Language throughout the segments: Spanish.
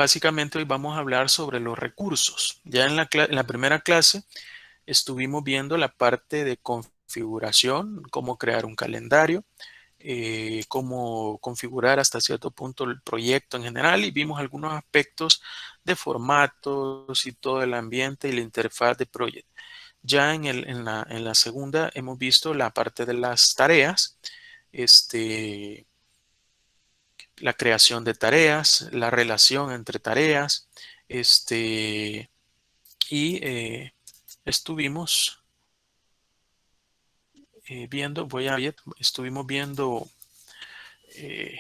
básicamente hoy vamos a hablar sobre los recursos. Ya en la primera clase estuvimos viendo la parte de configuración, cómo crear un calendario, cómo configurar hasta cierto punto el proyecto en general y vimos algunos aspectos de formatos y todo el ambiente y la interfaz de Project. Ya en la segunda hemos visto la parte de las tareas, este, la creación de tareas, la relación entre tareas, y estuvimos viendo, estuvimos viendo eh,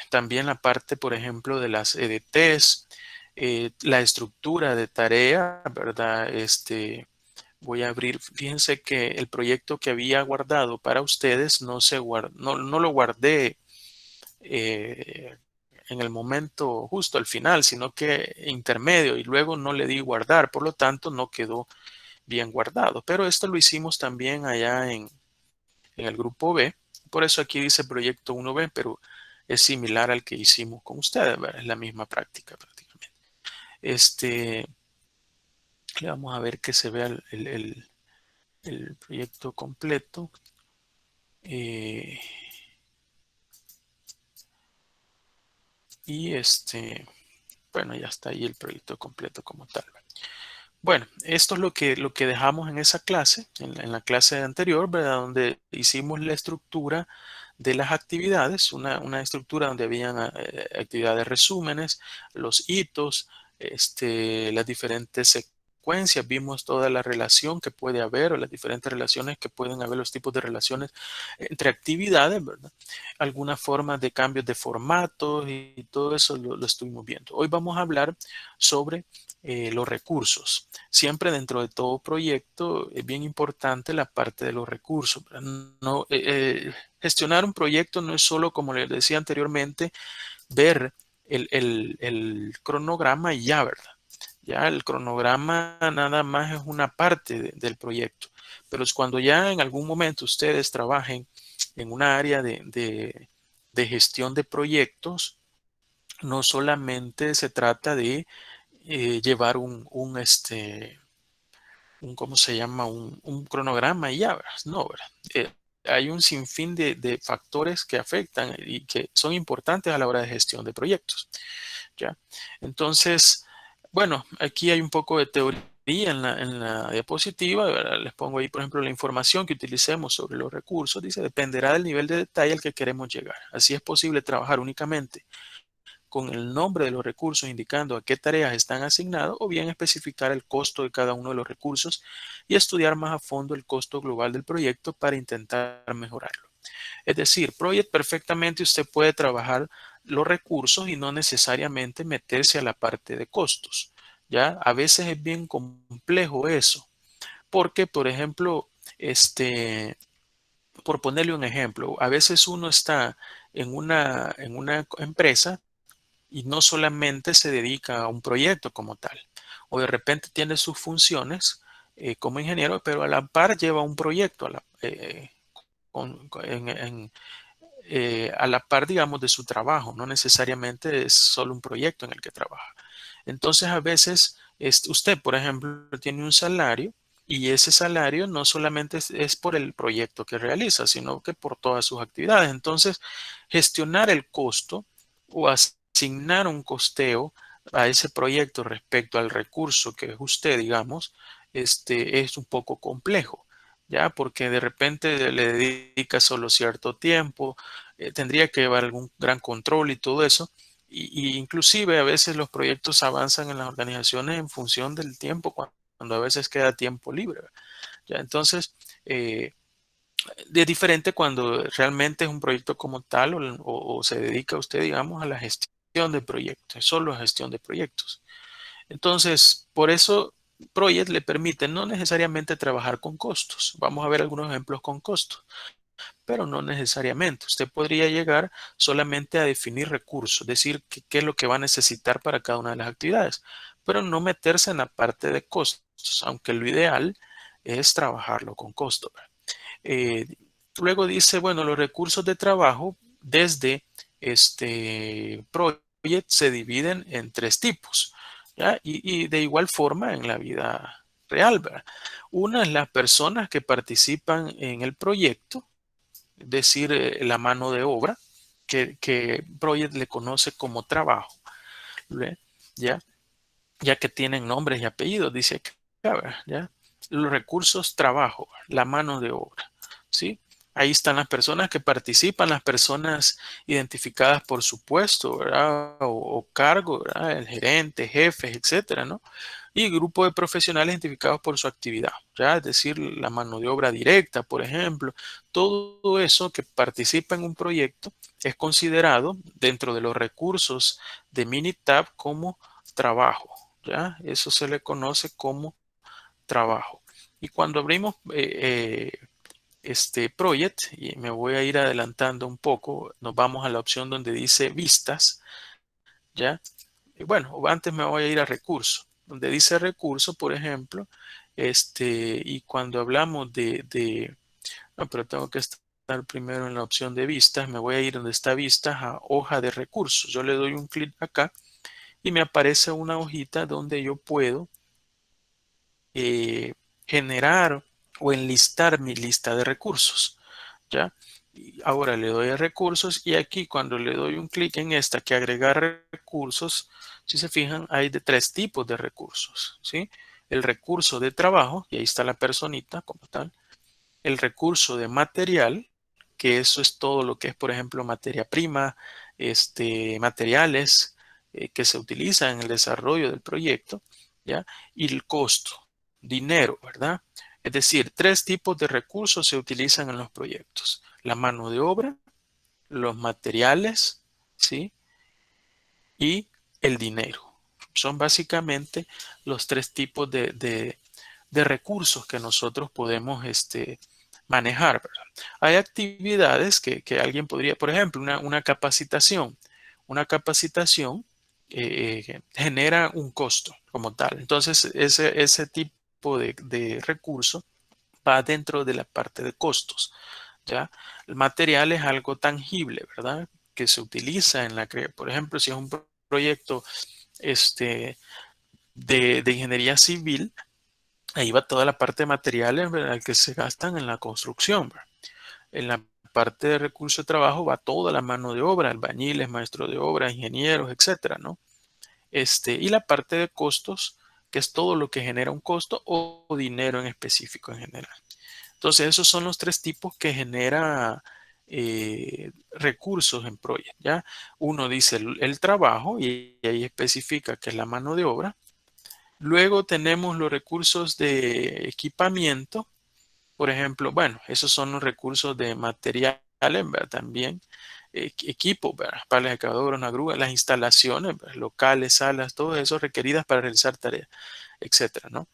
también la parte, por ejemplo, de las EDTs, la estructura de tarea, ¿verdad? Voy a abrir, fíjense que el proyecto que había guardado para ustedes no lo guardé eh, en el momento justo al final, sino que intermedio y luego no le di guardar, por lo tanto no quedó bien guardado. Pero esto lo hicimos también allá en el grupo B, por eso aquí dice proyecto 1B, pero es similar al que hicimos con ustedes, ¿verdad? Es la misma práctica prácticamente. Este, Le vamos a ver que se vea el proyecto completo. eh, y bueno, ya está ahí el proyecto completo como tal. Bueno, esto es lo que dejamos en esa clase, en la clase anterior, ¿verdad? Donde hicimos la estructura de las actividades, una estructura donde habían actividades resúmenes, los hitos, las diferentes secuencias, vimos toda la relación que puede haber o las diferentes relaciones que pueden haber, los tipos de relaciones entre actividades, ¿verdad? Algunas formas de cambios de formatos y todo eso lo estuvimos viendo. Hoy vamos a hablar sobre los recursos. Siempre dentro de todo proyecto es bien importante la parte de los recursos. No, gestionar un proyecto no es solo, como les decía anteriormente, ver el cronograma y ya, ¿verdad? Ya el cronograma nada más es una parte del proyecto, pero es cuando ya en algún momento ustedes trabajen en una área de gestión de proyectos, no solamente se trata de llevar ¿cómo se llama? Un cronograma y ya, ¿verdad? No, ¿verdad? Hay un sinfín de factores que afectan y que son importantes a la hora de gestión de proyectos, ¿ya? Entonces, bueno, aquí hay un poco de teoría en la diapositiva, ¿verdad? Les pongo ahí, por ejemplo, la información que utilicemos sobre los recursos. Dice, dependerá del nivel de detalle al que queremos llegar. Así es posible trabajar únicamente con el nombre de los recursos indicando a qué tareas están asignados o bien especificar el costo de cada uno de los recursos y estudiar más a fondo el costo global del proyecto para intentar mejorarlo. Es decir, Project perfectamente usted puede trabajar los recursos y no necesariamente meterse a la parte de costos. ¿Ya? A veces es bien complejo eso, porque, por ejemplo, por ponerle un ejemplo, a veces uno está en una empresa y no solamente se dedica a un proyecto como tal, o de repente tiene sus funciones como ingeniero, pero a la par lleva un proyecto a la par, digamos, de su trabajo, no necesariamente es solo un proyecto en el que trabaja. Entonces, a veces, usted, por ejemplo, tiene un salario y ese salario no solamente es por el proyecto que realiza, sino que por todas sus actividades. Entonces, gestionar el costo o asignar un costeo a ese proyecto respecto al recurso que es usted, digamos, es un poco complejo. ¿Ya? Porque de repente le dedica solo cierto tiempo, tendría que llevar algún gran control y todo eso. Y inclusive a veces los proyectos avanzan en las organizaciones en función del tiempo, cuando a veces queda tiempo libre. ¿Ya? Entonces, eh, es diferente cuando realmente es un proyecto como tal o se dedica usted, digamos, a la gestión de proyectos, solo a gestión de proyectos. Entonces, por eso Project le permite no necesariamente trabajar con costos. Vamos a ver algunos ejemplos con costos, pero no necesariamente. Usted podría llegar solamente a definir recursos, decir qué es lo que va a necesitar para cada una de las actividades, pero no meterse en la parte de costos, aunque lo ideal es trabajarlo con costos. Eh, Luego dice, bueno, los recursos de trabajo desde Project se dividen en tres tipos, ¿ya? Y de igual forma en la vida real, ¿verdad? Una es las personas que participan en el proyecto, es decir, la mano de obra, que Project le conoce como trabajo, ¿ve? ¿Ya? Ya que tienen nombres y apellidos, dice acá, ¿verdad? ¿Ya? Los recursos trabajo, la mano de obra, ¿sí? Ahí están las personas que participan, las personas identificadas por su puesto, ¿verdad? O cargo, ¿verdad? El gerente, jefes, etcétera, ¿no? Y grupo de profesionales identificados por su actividad, ¿ya? Es decir, la mano de obra directa, por ejemplo. Todo eso que participa en un proyecto es considerado dentro de los recursos de Minitab como trabajo, ¿ya? Eso se le conoce como trabajo. Y cuando abrimos este project, y me voy a ir adelantando un poco, nos vamos a la opción donde dice vistas, ¿ya? Bueno, antes me voy a ir a recursos, donde dice recurso, por ejemplo, y cuando hablamos no, pero tengo que estar primero en la opción de vistas, me voy a ir donde está vistas a hoja de recursos. Yo le doy un clic acá y me aparece una hojita donde yo puedo eh, generar o enlistar mi lista de recursos, ¿ya? Y ahora le doy a recursos y aquí cuando le doy un clic en esta que agregar recursos, si se fijan, hay de tres tipos de recursos, ¿sí? El recurso de trabajo, y ahí está la personita como tal, el recurso de material, que eso es todo lo que es, por ejemplo, materia prima, materiales que se utilizan en el desarrollo del proyecto, ¿ya? Y el costo, dinero, ¿verdad? Es decir, tres tipos de recursos se utilizan en los proyectos. La mano de obra, los materiales, ¿sí? Y el dinero. Son básicamente los tres tipos de recursos que nosotros podemos manejar, ¿verdad? Hay actividades que alguien podría, por ejemplo, una capacitación. Una capacitación genera un costo como tal. Entonces, ese tipo de recurso va dentro de la parte de costos, ¿ya? El material es algo tangible, ¿verdad? Que se utiliza en por ejemplo, si es un proyecto este, de ingeniería civil, ahí va toda la parte de materiales, ¿verdad? Que se gastan en la construcción, ¿verdad? En la parte de recursos de trabajo va toda la mano de obra, albañiles, maestros de obra, ingenieros, etcétera, ¿no? Y la parte de costos, que es todo lo que genera un costo o dinero en específico en general. Entonces, esos son los tres tipos que genera recursos en Project, ¿ya? Uno dice el trabajo y ahí especifica que es la mano de obra. Luego tenemos los recursos de equipamiento. Por ejemplo, bueno, esos son los recursos de materiales, ¿verdad? También equipos, ¿verdad? Palas, excavadoras, una grúa, las instalaciones, ¿verdad? Locales, salas, todo eso requeridas para realizar tareas, etcétera, ¿no?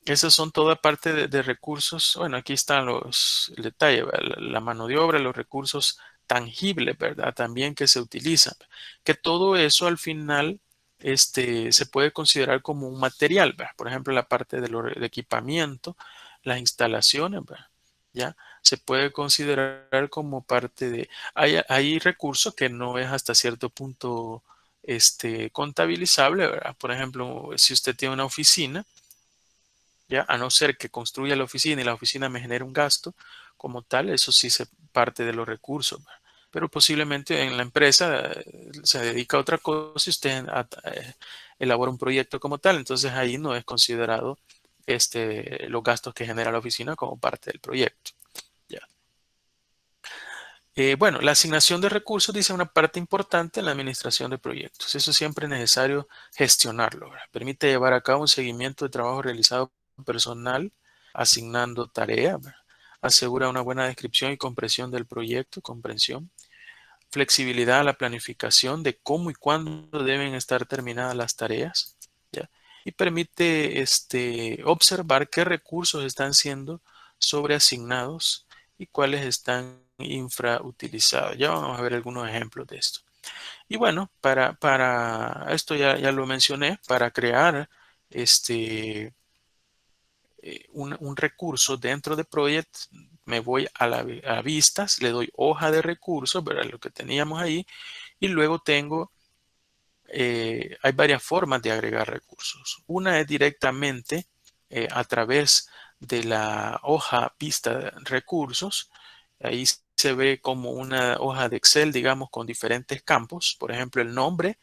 Esas son toda parte de recursos. Bueno, aquí están el detalle, ¿verdad? La mano de obra, los recursos tangibles, ¿verdad? También que se utilizan. Que todo eso al final se puede considerar como un material, ¿verdad? Por ejemplo, la parte de equipamiento, las instalaciones, ¿verdad? ¿Ya? Se puede considerar como parte de... Hay recursos que no es hasta cierto punto contabilizable, ¿verdad? Por ejemplo, si usted tiene una oficina, ¿ya? A no ser que construya la oficina y la oficina me genere un gasto como tal, eso sí se parte de los recursos, ¿verdad? Pero posiblemente en la empresa se dedica a otra cosa y usted elabora un proyecto como tal, entonces ahí no es considerado los gastos que genera la oficina como parte del proyecto, ¿ya? Bueno, la asignación de recursos dice una parte importante en la administración de proyectos. Eso siempre es necesario gestionarlo, ¿verdad? Permite llevar a cabo un seguimiento de trabajo realizado por personal, asignando tareas, ¿verdad? Asegura una buena descripción y comprensión del proyecto, comprensión, flexibilidad a la planificación de cómo y cuándo deben estar terminadas las tareas, ¿ya? Y permite observar qué recursos están siendo sobreasignados y cuáles están infrautilizados. Ya vamos a ver algunos ejemplos de esto. Y bueno, para esto ya lo mencioné, para crear un recurso dentro de Project, me voy a vistas, le doy hoja de recursos, ¿verdad? Lo que teníamos ahí, y luego tengo hay varias formas de agregar recursos. Una es directamente a través de la hoja vista de recursos. Ahí se ve como una hoja de Excel, digamos, con diferentes campos. Por ejemplo, el nombre,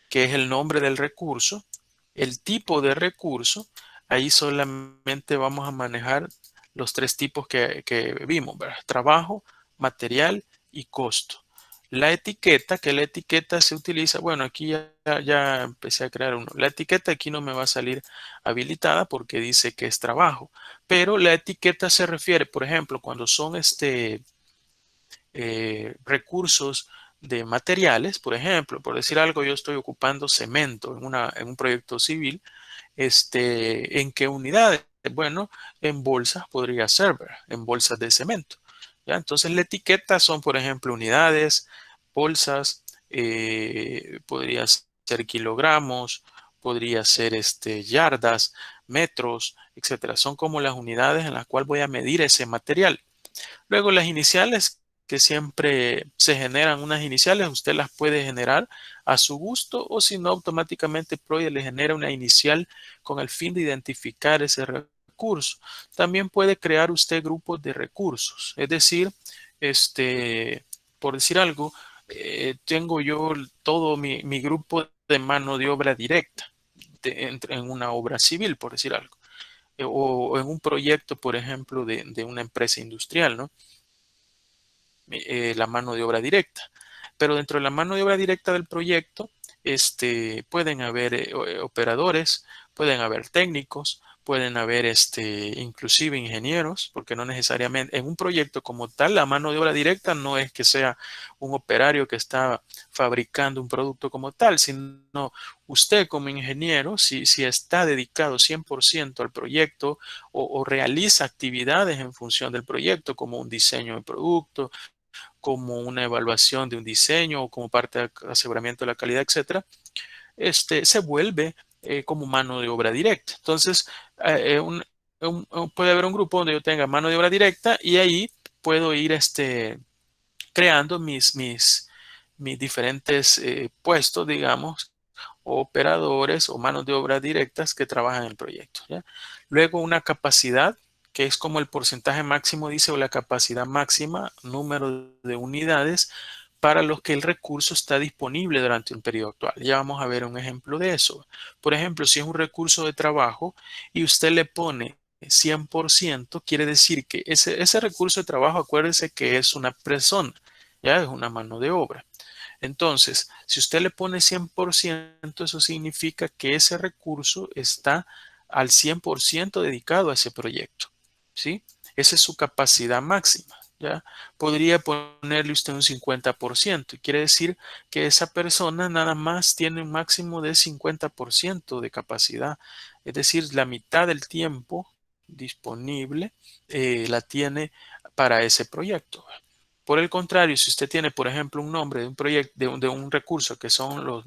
que es el nombre del recurso, el tipo de recurso. Ahí solamente vamos a manejar los tres tipos que vimos, ¿verdad? Trabajo, material y costo. La etiqueta, que la etiqueta se utiliza, bueno, aquí ya empecé a crear uno. La etiqueta aquí no me va a salir habilitada porque dice que es trabajo, pero la etiqueta se refiere, por ejemplo, cuando son recursos de materiales, por ejemplo, por decir algo, yo estoy ocupando cemento en un proyecto civil. ¿En qué unidades? Bueno, en bolsas podría ser, ¿verdad? En bolsas de cemento. ¿Ya? Entonces, la etiqueta son, por ejemplo, unidades, bolsas, podría ser kilogramos, podría ser yardas, metros, etcétera. Son como las unidades en las cuales voy a medir ese material. Luego las iniciales, que siempre se generan unas iniciales, usted las puede generar a su gusto o si no, automáticamente Proya le genera una inicial con el fin de identificar ese recurso. También puede crear usted grupos de recursos, es decir, por decir algo, tengo yo todo mi grupo de mano de obra directa en una obra civil, por decir algo, o en un proyecto, por ejemplo, de una empresa industrial, ¿no? La mano de obra directa. Pero dentro de la mano de obra directa del proyecto, pueden haber operadores, pueden haber técnicos, pueden haber inclusive ingenieros, porque no necesariamente en un proyecto como tal, la mano de obra directa no es que sea un operario que está fabricando un producto como tal, sino usted como ingeniero, si está dedicado 100% al proyecto o realiza actividades en función del proyecto, como un diseño de producto, como una evaluación de un diseño o como parte del aseguramiento de la calidad, etcétera, se vuelve como mano de obra directa. Entonces, puede haber un grupo donde yo tenga mano de obra directa y ahí puedo ir creando mis diferentes puestos, digamos, o operadores o manos de obra directas que trabajan en el proyecto, ¿ya? Luego una capacidad, que es como el porcentaje máximo, dice, o la capacidad máxima, número de unidades para los que el recurso está disponible durante un periodo actual. Ya vamos a ver un ejemplo de eso. Por ejemplo, si es un recurso de trabajo y usted le pone 100%, quiere decir que ese recurso de trabajo, acuérdese que es una persona, ya es una mano de obra. Entonces, si usted le pone 100%, eso significa que ese recurso está al 100% dedicado a ese proyecto, ¿sí? Esa es su capacidad máxima, ¿ya? Podría ponerle usted un 50%, y quiere decir que esa persona nada más tiene un máximo de 50% de capacidad, es decir, la mitad del tiempo disponible la tiene para ese proyecto. Por el contrario, si usted tiene, por ejemplo, un nombre de un proyecto, de un recurso que son los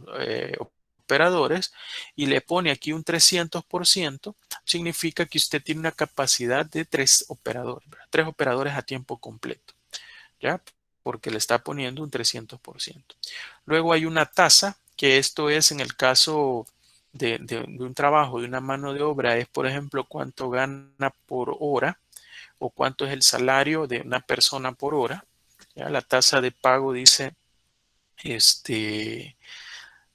operadores y le pone aquí un 300%, significa que usted tiene una capacidad de tres operadores, ¿verdad? Tres operadores a tiempo completo, ¿ya? Porque le está poniendo un 300%. Luego hay una tasa, que esto es en el caso de un trabajo, de una mano de obra, es, por ejemplo, cuánto gana por hora o cuánto es el salario de una persona por hora. ¿Ya? La tasa de pago dice este,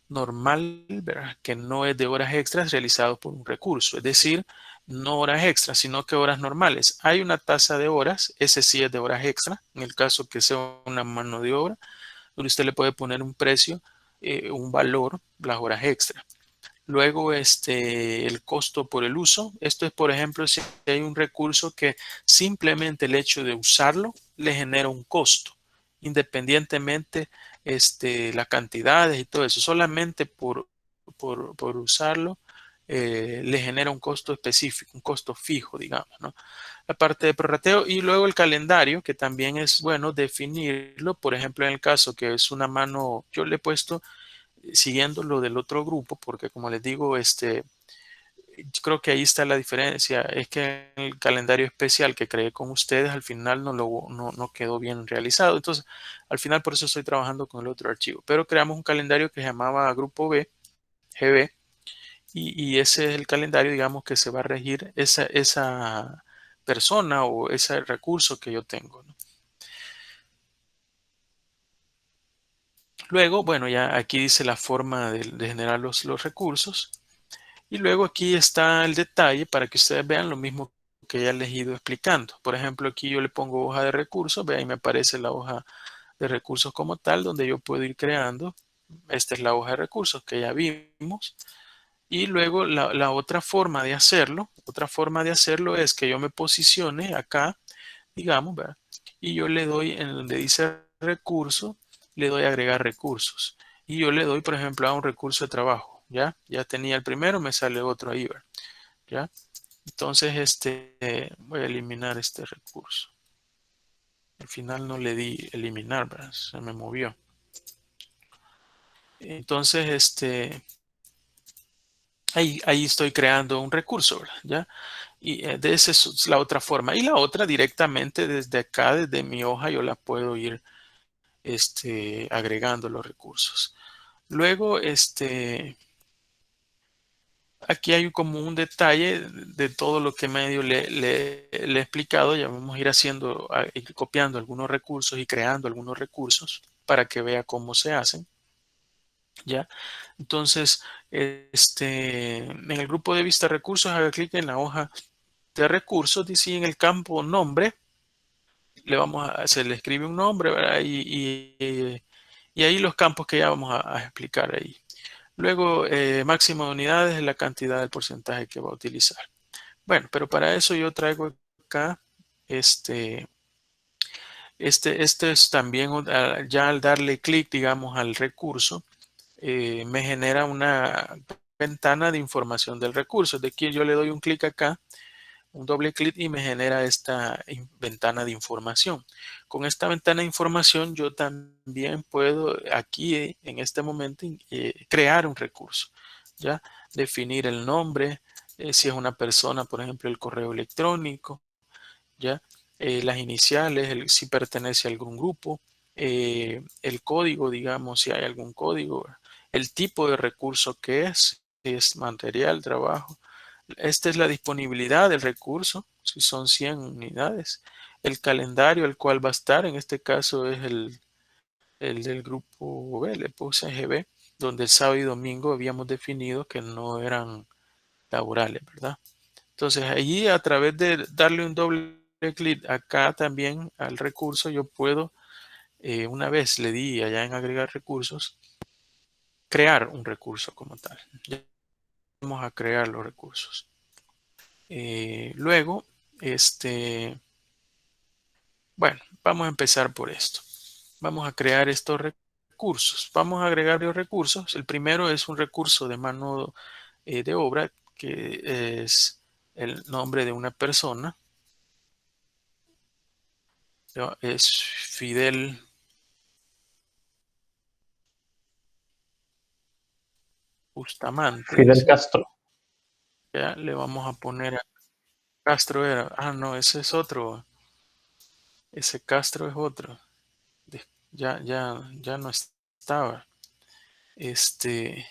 normal, ¿verdad? Que no es de horas extras realizadas por un recurso, es decir, no horas extras, sino que horas normales. Hay una tasa de horas, ese sí es de horas extras, en el caso que sea una mano de obra, donde usted le puede poner un precio, un valor, las horas extras. Luego, el costo por el uso. Esto es, por ejemplo, si hay un recurso que simplemente el hecho de usarlo le genera un costo, independientemente las cantidades y todo eso. Solamente por usarlo le genera un costo específico, un costo fijo, digamos, ¿no? La parte de prorrateo y luego el calendario, que también es bueno definirlo. Por ejemplo, en el caso que es una mano, yo le he puesto siguiendo lo del otro grupo, porque como les digo, yo creo que ahí está la diferencia, es que el calendario especial que creé con ustedes al final no quedó bien realizado, entonces al final por eso estoy trabajando con el otro archivo, pero creamos un calendario que se llamaba Grupo B, GB, y ese es el calendario, digamos, que se va a regir esa persona o ese recurso que yo tengo, ¿no? Luego, bueno, ya aquí dice la forma de generar los recursos. Y luego aquí está el detalle para que ustedes vean lo mismo que ya les he ido explicando. Por ejemplo, aquí yo le pongo hoja de recursos, ve ahí me aparece la hoja de recursos como tal, donde yo puedo ir creando. Esta es la hoja de recursos que ya vimos. Y luego la otra forma de hacerlo es que yo me posicione acá, digamos, ¿verdad? Y yo le doy en donde dice recurso, le doy a agregar recursos. Y yo le doy, por ejemplo, a un recurso de trabajo, ¿ya? Ya tenía el primero, me sale otro ahí, ¿verdad? ¿Ya? Entonces, voy a eliminar este recurso. Al final no le di eliminar, ¿verdad? Se me movió. Entonces, ahí estoy creando un recurso, ¿verdad? ¿Ya? Y de esa es la otra forma. Y la otra directamente desde acá, desde mi hoja, yo la puedo ir agregando los recursos. Luego, aquí hay como un detalle de todo lo que medio le he explicado. Ya vamos a ir haciendo, ir copiando algunos recursos y creando algunos recursos para que vea cómo se hacen. ¿Ya? Entonces, en el grupo de vista recursos, haga clic en la hoja de recursos, dice en el campo nombre, se le escribe un nombre, ¿verdad? Y ahí los campos que ya vamos a explicar ahí. Luego, máximo de unidades es la cantidad del porcentaje que va a utilizar. Bueno, pero para eso yo traigo acá, este es también, ya al darle clic, digamos, al recurso, me genera una ventana de información del recurso. De aquí yo le doy un clic acá, un doble clic y me genera esta ventana de información. Con esta ventana de información yo también puedo aquí en este momento crear un recurso, ¿ya? Definir el nombre, si es una persona, por ejemplo, el correo electrónico, ¿ya? Las iniciales, si pertenece a algún grupo, el código, digamos, si hay algún código, el tipo de recurso que si es material, trabajo. Esta es la disponibilidad del recurso, si son 100 unidades. El calendario al cual va a estar, en este caso es el del grupo B, le puse GB, donde el sábado y domingo habíamos definido que no eran laborales, ¿verdad? Entonces allí a través de darle un doble clic acá también al recurso, yo puedo, una vez le di allá en agregar recursos, crear un recurso como tal. Ya vamos a crear los recursos. Luego, bueno, vamos a empezar por esto. Vamos a crear estos recursos. Vamos a agregar los recursos. El primero es un recurso de mano de obra, que es el nombre de una persona. ¿No? Es Fidel Bustamante, Fidel dice. Castro. Ya le vamos a poner a Castro era. Ah, no, ese es otro. Ese Castro es otro. Ya no estaba. Este,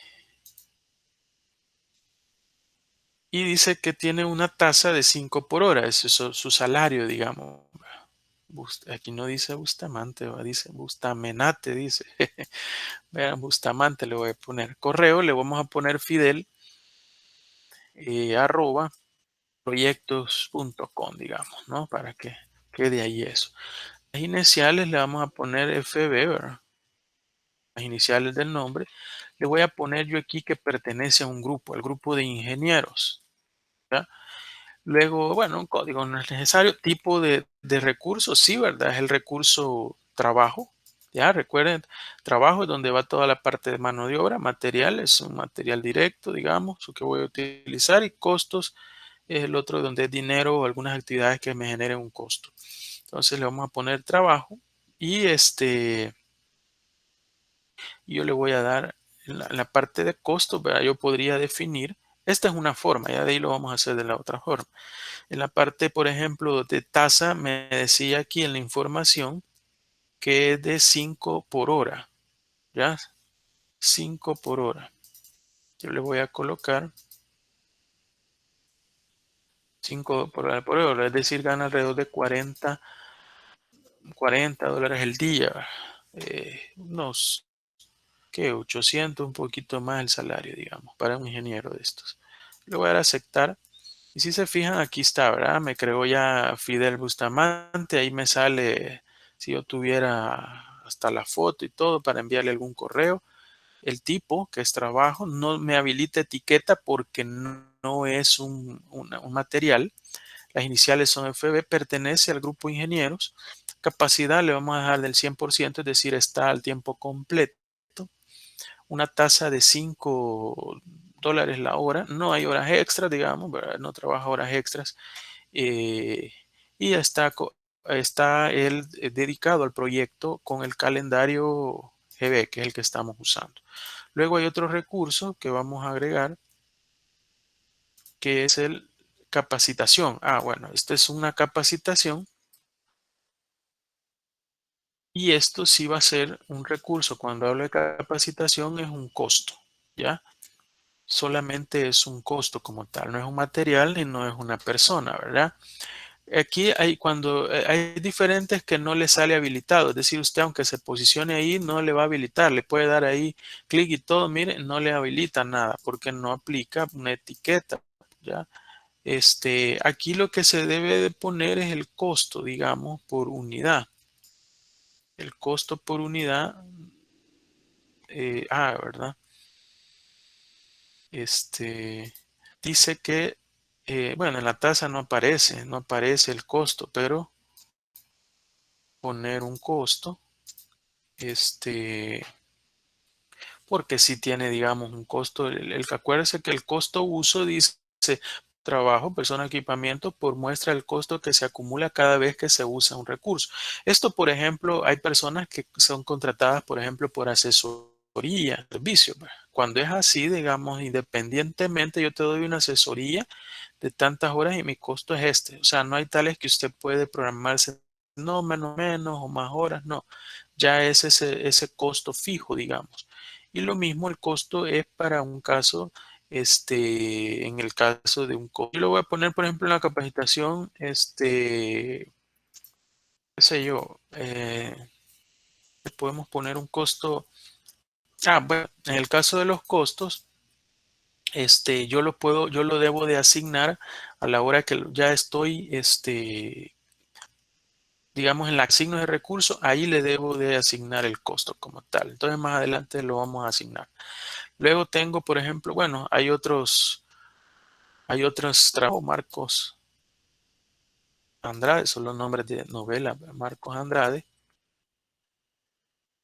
y dice que tiene una tasa de 5 por hora. Ese es su salario, digamos. Aquí no dice Bustamante, dice Bustamenate, dice. Vean, Bustamante le voy a poner. Correo, le vamos a poner Fidel arroba proyectos.com, digamos, ¿no? Para que quede ahí eso. Las iniciales le vamos a poner FB, ¿verdad? Las iniciales del nombre. Le voy a poner yo aquí que pertenece a un grupo, al grupo de ingenieros, ¿ya? Luego, bueno, un código no es necesario. Tipo de recursos, sí, ¿verdad? Es el recurso trabajo. Ya, recuerden, trabajo es donde va toda la parte de mano de obra. Material es un material directo, digamos, lo que voy a utilizar. Y costos es el otro donde es dinero o algunas actividades que me generen un costo. Entonces le vamos a poner trabajo y yo le voy a dar en la parte de costos, ¿verdad? Yo podría definir, esta es una forma, ya de ahí lo vamos a hacer de la otra forma. En la parte, por ejemplo, de tasa, me decía aquí en la información que es de 5 por hora, ¿ya? 5 por hora. Yo le voy a colocar 5 por hora, es decir, gana alrededor de 40 dólares el día. Unos, ¿qué? 800, un poquito más el salario, digamos, para un ingeniero de estos. Le voy a dar a aceptar. Y si se fijan, aquí está, ¿verdad? Me creó ya Fidel Bustamante. Ahí me sale, si yo tuviera hasta la foto y todo para enviarle algún correo. El tipo, que es trabajo, no me habilita etiqueta porque no es un material. Las iniciales son FB, pertenece al grupo de ingenieros. Capacidad le vamos a dejar del 100%, es decir, está al tiempo completo. Una tasa de 5 dólares la hora. No hay horas extras, digamos, ¿verdad? No trabaja horas extras. eh, y está él dedicado al proyecto con el calendario GB, que es el que estamos usando. Luego hay otro recurso que vamos a agregar, que es el capacitación. Bueno, esta es una capacitación y esto sí va a ser un recurso. Cuando hablo de capacitación es un costo, ¿ya? Solamente es un costo como tal, no es un material ni no es una persona, ¿verdad? Aquí hay diferentes que no le sale habilitado, es decir, usted aunque se posicione ahí no le va a habilitar, le puede dar ahí clic y todo, mire, no le habilita nada porque no aplica una etiqueta, ¿ya? Aquí lo que se debe de poner es el costo, digamos, por unidad. El costo por unidad, ¿verdad? Este, dice que, bueno, en la tasa no aparece el costo, pero poner un costo, este, porque sí tiene, digamos, un costo. Acuérdese que el costo uso dice trabajo, persona, equipamiento por muestra del costo que se acumula cada vez que se usa un recurso. Esto, por ejemplo, hay personas que son contratadas, por ejemplo, por asesoría, servicio. Cuando es así, digamos, independientemente, yo te doy una asesoría de tantas horas y mi costo es este. O sea, no hay tales que usted puede programarse, no, menos o más horas, no. Ya es ese costo fijo, digamos. Y lo mismo el costo es para un caso, en el caso de un costo. Yo lo voy a poner, por ejemplo, en la capacitación, qué sé yo, podemos poner un costo. Bueno, en el caso de los costos, yo lo debo de asignar a la hora que ya estoy, digamos, en la asigno de recursos, ahí le debo de asignar el costo como tal. Entonces más adelante lo vamos a asignar. Luego tengo, por ejemplo, bueno, hay otros trabajos, Marcos Andrade, son los nombres de novela, Marcos Andrade.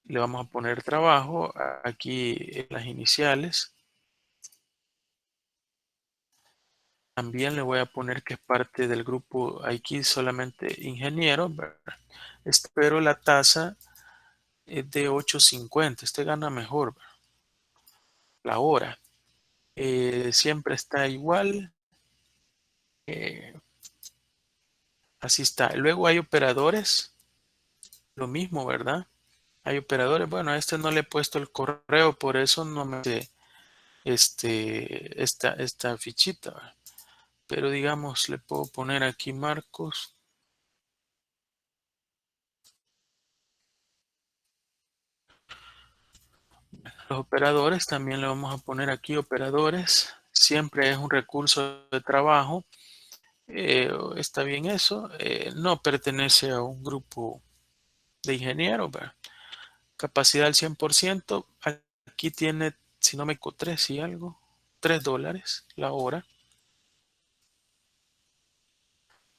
Le vamos a poner trabajo aquí en las iniciales. También le voy a poner que es parte del grupo aquí solamente ingeniero, ¿verdad? Pero la tasa es de 8.50. Este gana mejor, ¿verdad? La hora. Siempre está igual. eh, Así está. Luego hay operadores. Lo mismo, ¿verdad? Hay operadores. Bueno, a este no le he puesto el correo, por eso no me hace esta fichita, ¿verdad? Pero digamos, le puedo poner aquí Marcos. Los operadores también le vamos a poner aquí operadores. Siempre es un recurso de trabajo. Está bien eso. No pertenece a un grupo de ingenieros, ¿verdad? Capacidad al 100%. Aquí tiene, si no me equivoco, 3 y algo. 3 dólares la hora.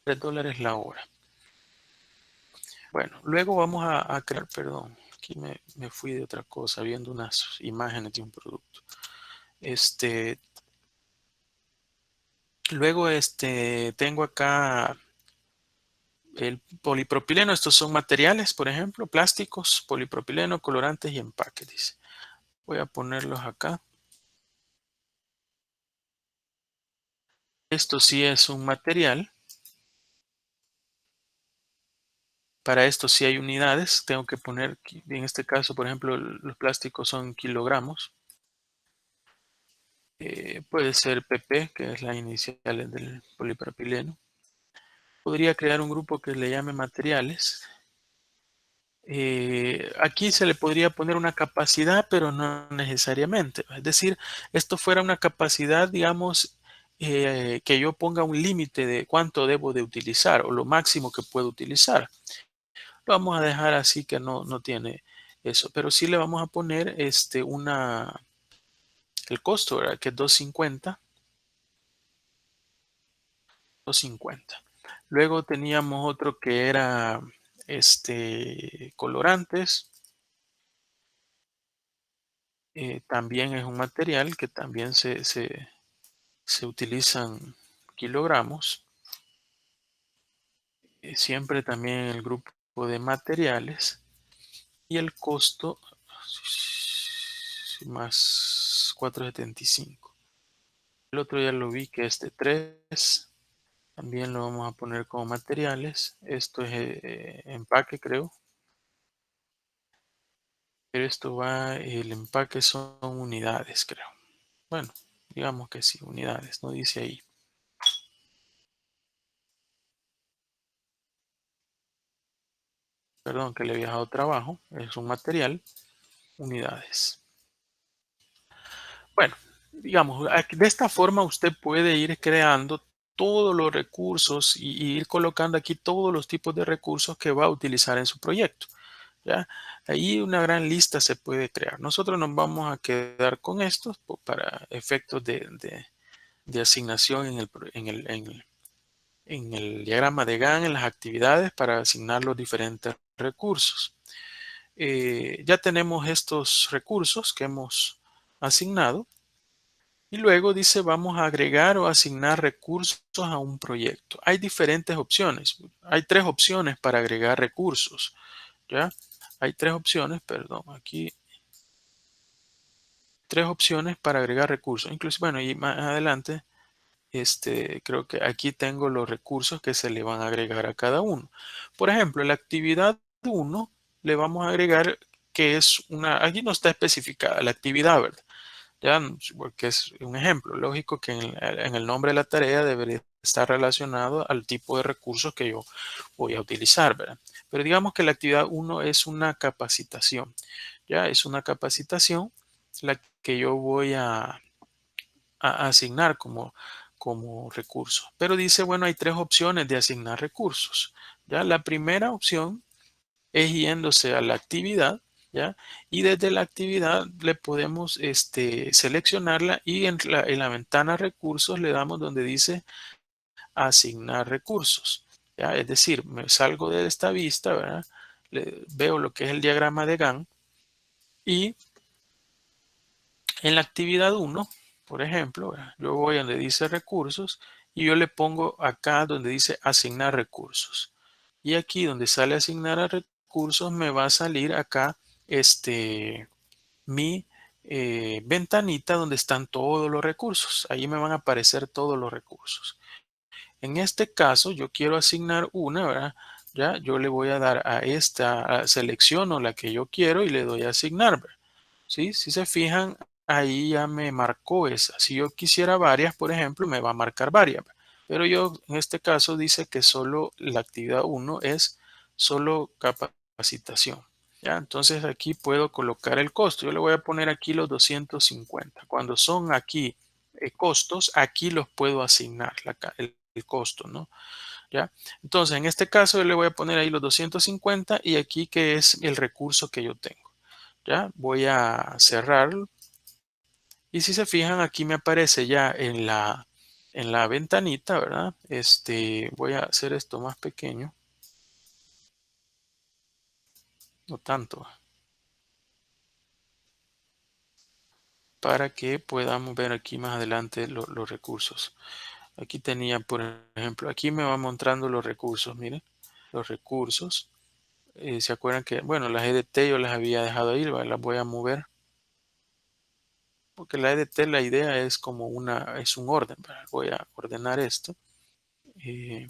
3 dólares la hora. Bueno, luego vamos a crear, perdón, aquí me fui de otra cosa, viendo unas imágenes de un producto. Este, Luego tengo acá el polipropileno. Estos son materiales, por ejemplo, plásticos, polipropileno, colorantes y empaque, dice. Voy a ponerlos acá. Esto sí es un material. Para esto sí hay unidades. Tengo que poner, en este caso, por ejemplo, los plásticos son kilogramos. Puede ser PP, que es la inicial del polipropileno. Podría crear un grupo que le llame materiales. Aquí se le podría poner una capacidad, pero no necesariamente. Es decir, esto fuera una capacidad, digamos, que yo ponga un límite de cuánto debo de utilizar o lo máximo que puedo utilizar. Lo vamos a dejar así que no tiene eso, pero sí le vamos a poner el costo, ¿verdad? Que es 250. Luego teníamos otro que era colorantes. También es un material que también se utilizan kilogramos. Siempre también en el grupo de materiales. Y el costo más 4,75. El otro ya lo vi que es de 3. También lo vamos a poner como materiales. Esto es empaque, creo. Pero esto va, el empaque son unidades, creo. Bueno, digamos que sí, unidades, no dice ahí. Perdón, que le he viajado trabajo. Es un material, unidades. Bueno, digamos, de esta forma usted puede ir creando todos los recursos y ir colocando aquí todos los tipos de recursos que va a utilizar en su proyecto. ¿Ya? Ahí una gran lista se puede crear. Nosotros nos vamos a quedar con estos para efectos de asignación en el diagrama de Gantt, en las actividades para asignar los diferentes recursos. Ya tenemos estos recursos que hemos asignado y luego dice vamos a agregar o asignar recursos a un proyecto. Hay diferentes opciones. Hay 3 opciones para agregar recursos. ¿Ya? Hay 3 opciones, perdón, aquí 3 opciones para agregar recursos. Incluso, bueno, y más adelante, creo que aquí tengo los recursos que se le van a agregar a cada uno. Por ejemplo, la actividad 1 le vamos a agregar que es aquí no está especificada la actividad, ¿verdad? Ya, porque es un ejemplo. Lógico que en el nombre de la tarea debería estar relacionado al tipo de recursos que yo voy a utilizar, ¿verdad? Pero digamos que la actividad 1 es una capacitación. Ya, es una capacitación la que yo voy a asignar como recurso. Pero dice, bueno, hay 3 opciones de asignar recursos. Ya, la primera opción es yéndose a la actividad, ¿ya? Y desde la actividad le podemos seleccionarla y en la ventana recursos le damos donde dice asignar recursos, ¿ya? Es decir, me salgo de esta vista, ¿verdad? Veo lo que es el diagrama de Gantt y en la actividad 1, por ejemplo, ¿verdad? Yo voy donde dice recursos y yo le pongo acá donde dice asignar recursos. Y aquí donde sale asignar a recursos me va a salir acá mi ventanita donde están todos los recursos. Ahí me van a aparecer todos los recursos. En este caso yo quiero asignar una, ¿verdad? Ya yo le voy a dar a esta, selecciono la que yo quiero y le doy a asignar, ¿verdad? ¿Sí? Si se fijan, ahí ya me marcó esa. Si yo quisiera varias, por ejemplo, me va a marcar varias. Pero yo en este caso dice que solo la actividad 1 es solo capacitación. ¿Ya? Entonces aquí puedo colocar el costo. Yo le voy a poner aquí los 250. Cuando son aquí costos, aquí los puedo asignar el costo, ¿no? ¿Ya? Entonces en este caso yo le voy a poner ahí los 250 y aquí que es el recurso que yo tengo. ¿Ya? Voy a cerrarlo. Y si se fijan, aquí me aparece ya en la ventanita, ¿verdad? Voy a hacer esto más pequeño. No tanto. Para que podamos ver aquí más adelante los recursos. Aquí tenía, por ejemplo, aquí me va mostrando los recursos, miren, los recursos. ¿Se acuerdan que, bueno, las EDT yo las había dejado ahí, las voy a mover? Porque la EDT, la idea es como es un orden, ¿verdad? Voy a ordenar esto. eh,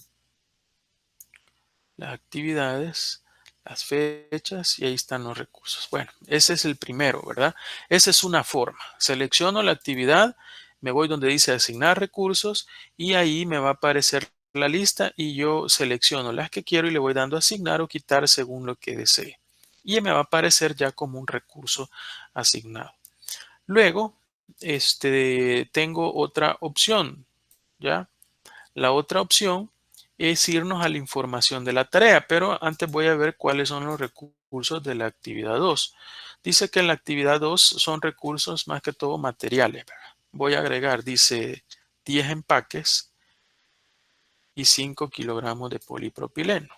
las actividades, las fechas y ahí están los recursos. Bueno, ese es el primero, ¿verdad? Esa es una forma. Selecciono la actividad me voy donde dice asignar recursos y ahí me va a aparecer la lista y yo selecciono las que quiero y le voy dando asignar o quitar según lo que desee. Y me va a aparecer ya como un recurso asignado. Luego, tengo otra opción, ¿ya? La otra opción es irnos a la información de la tarea, pero antes voy a ver cuáles son los recursos de la actividad 2. Dice que en la actividad 2 son recursos más que todo materiales, ¿verdad? Voy a agregar, dice 10 empaques y 5 kilogramos de polipropileno,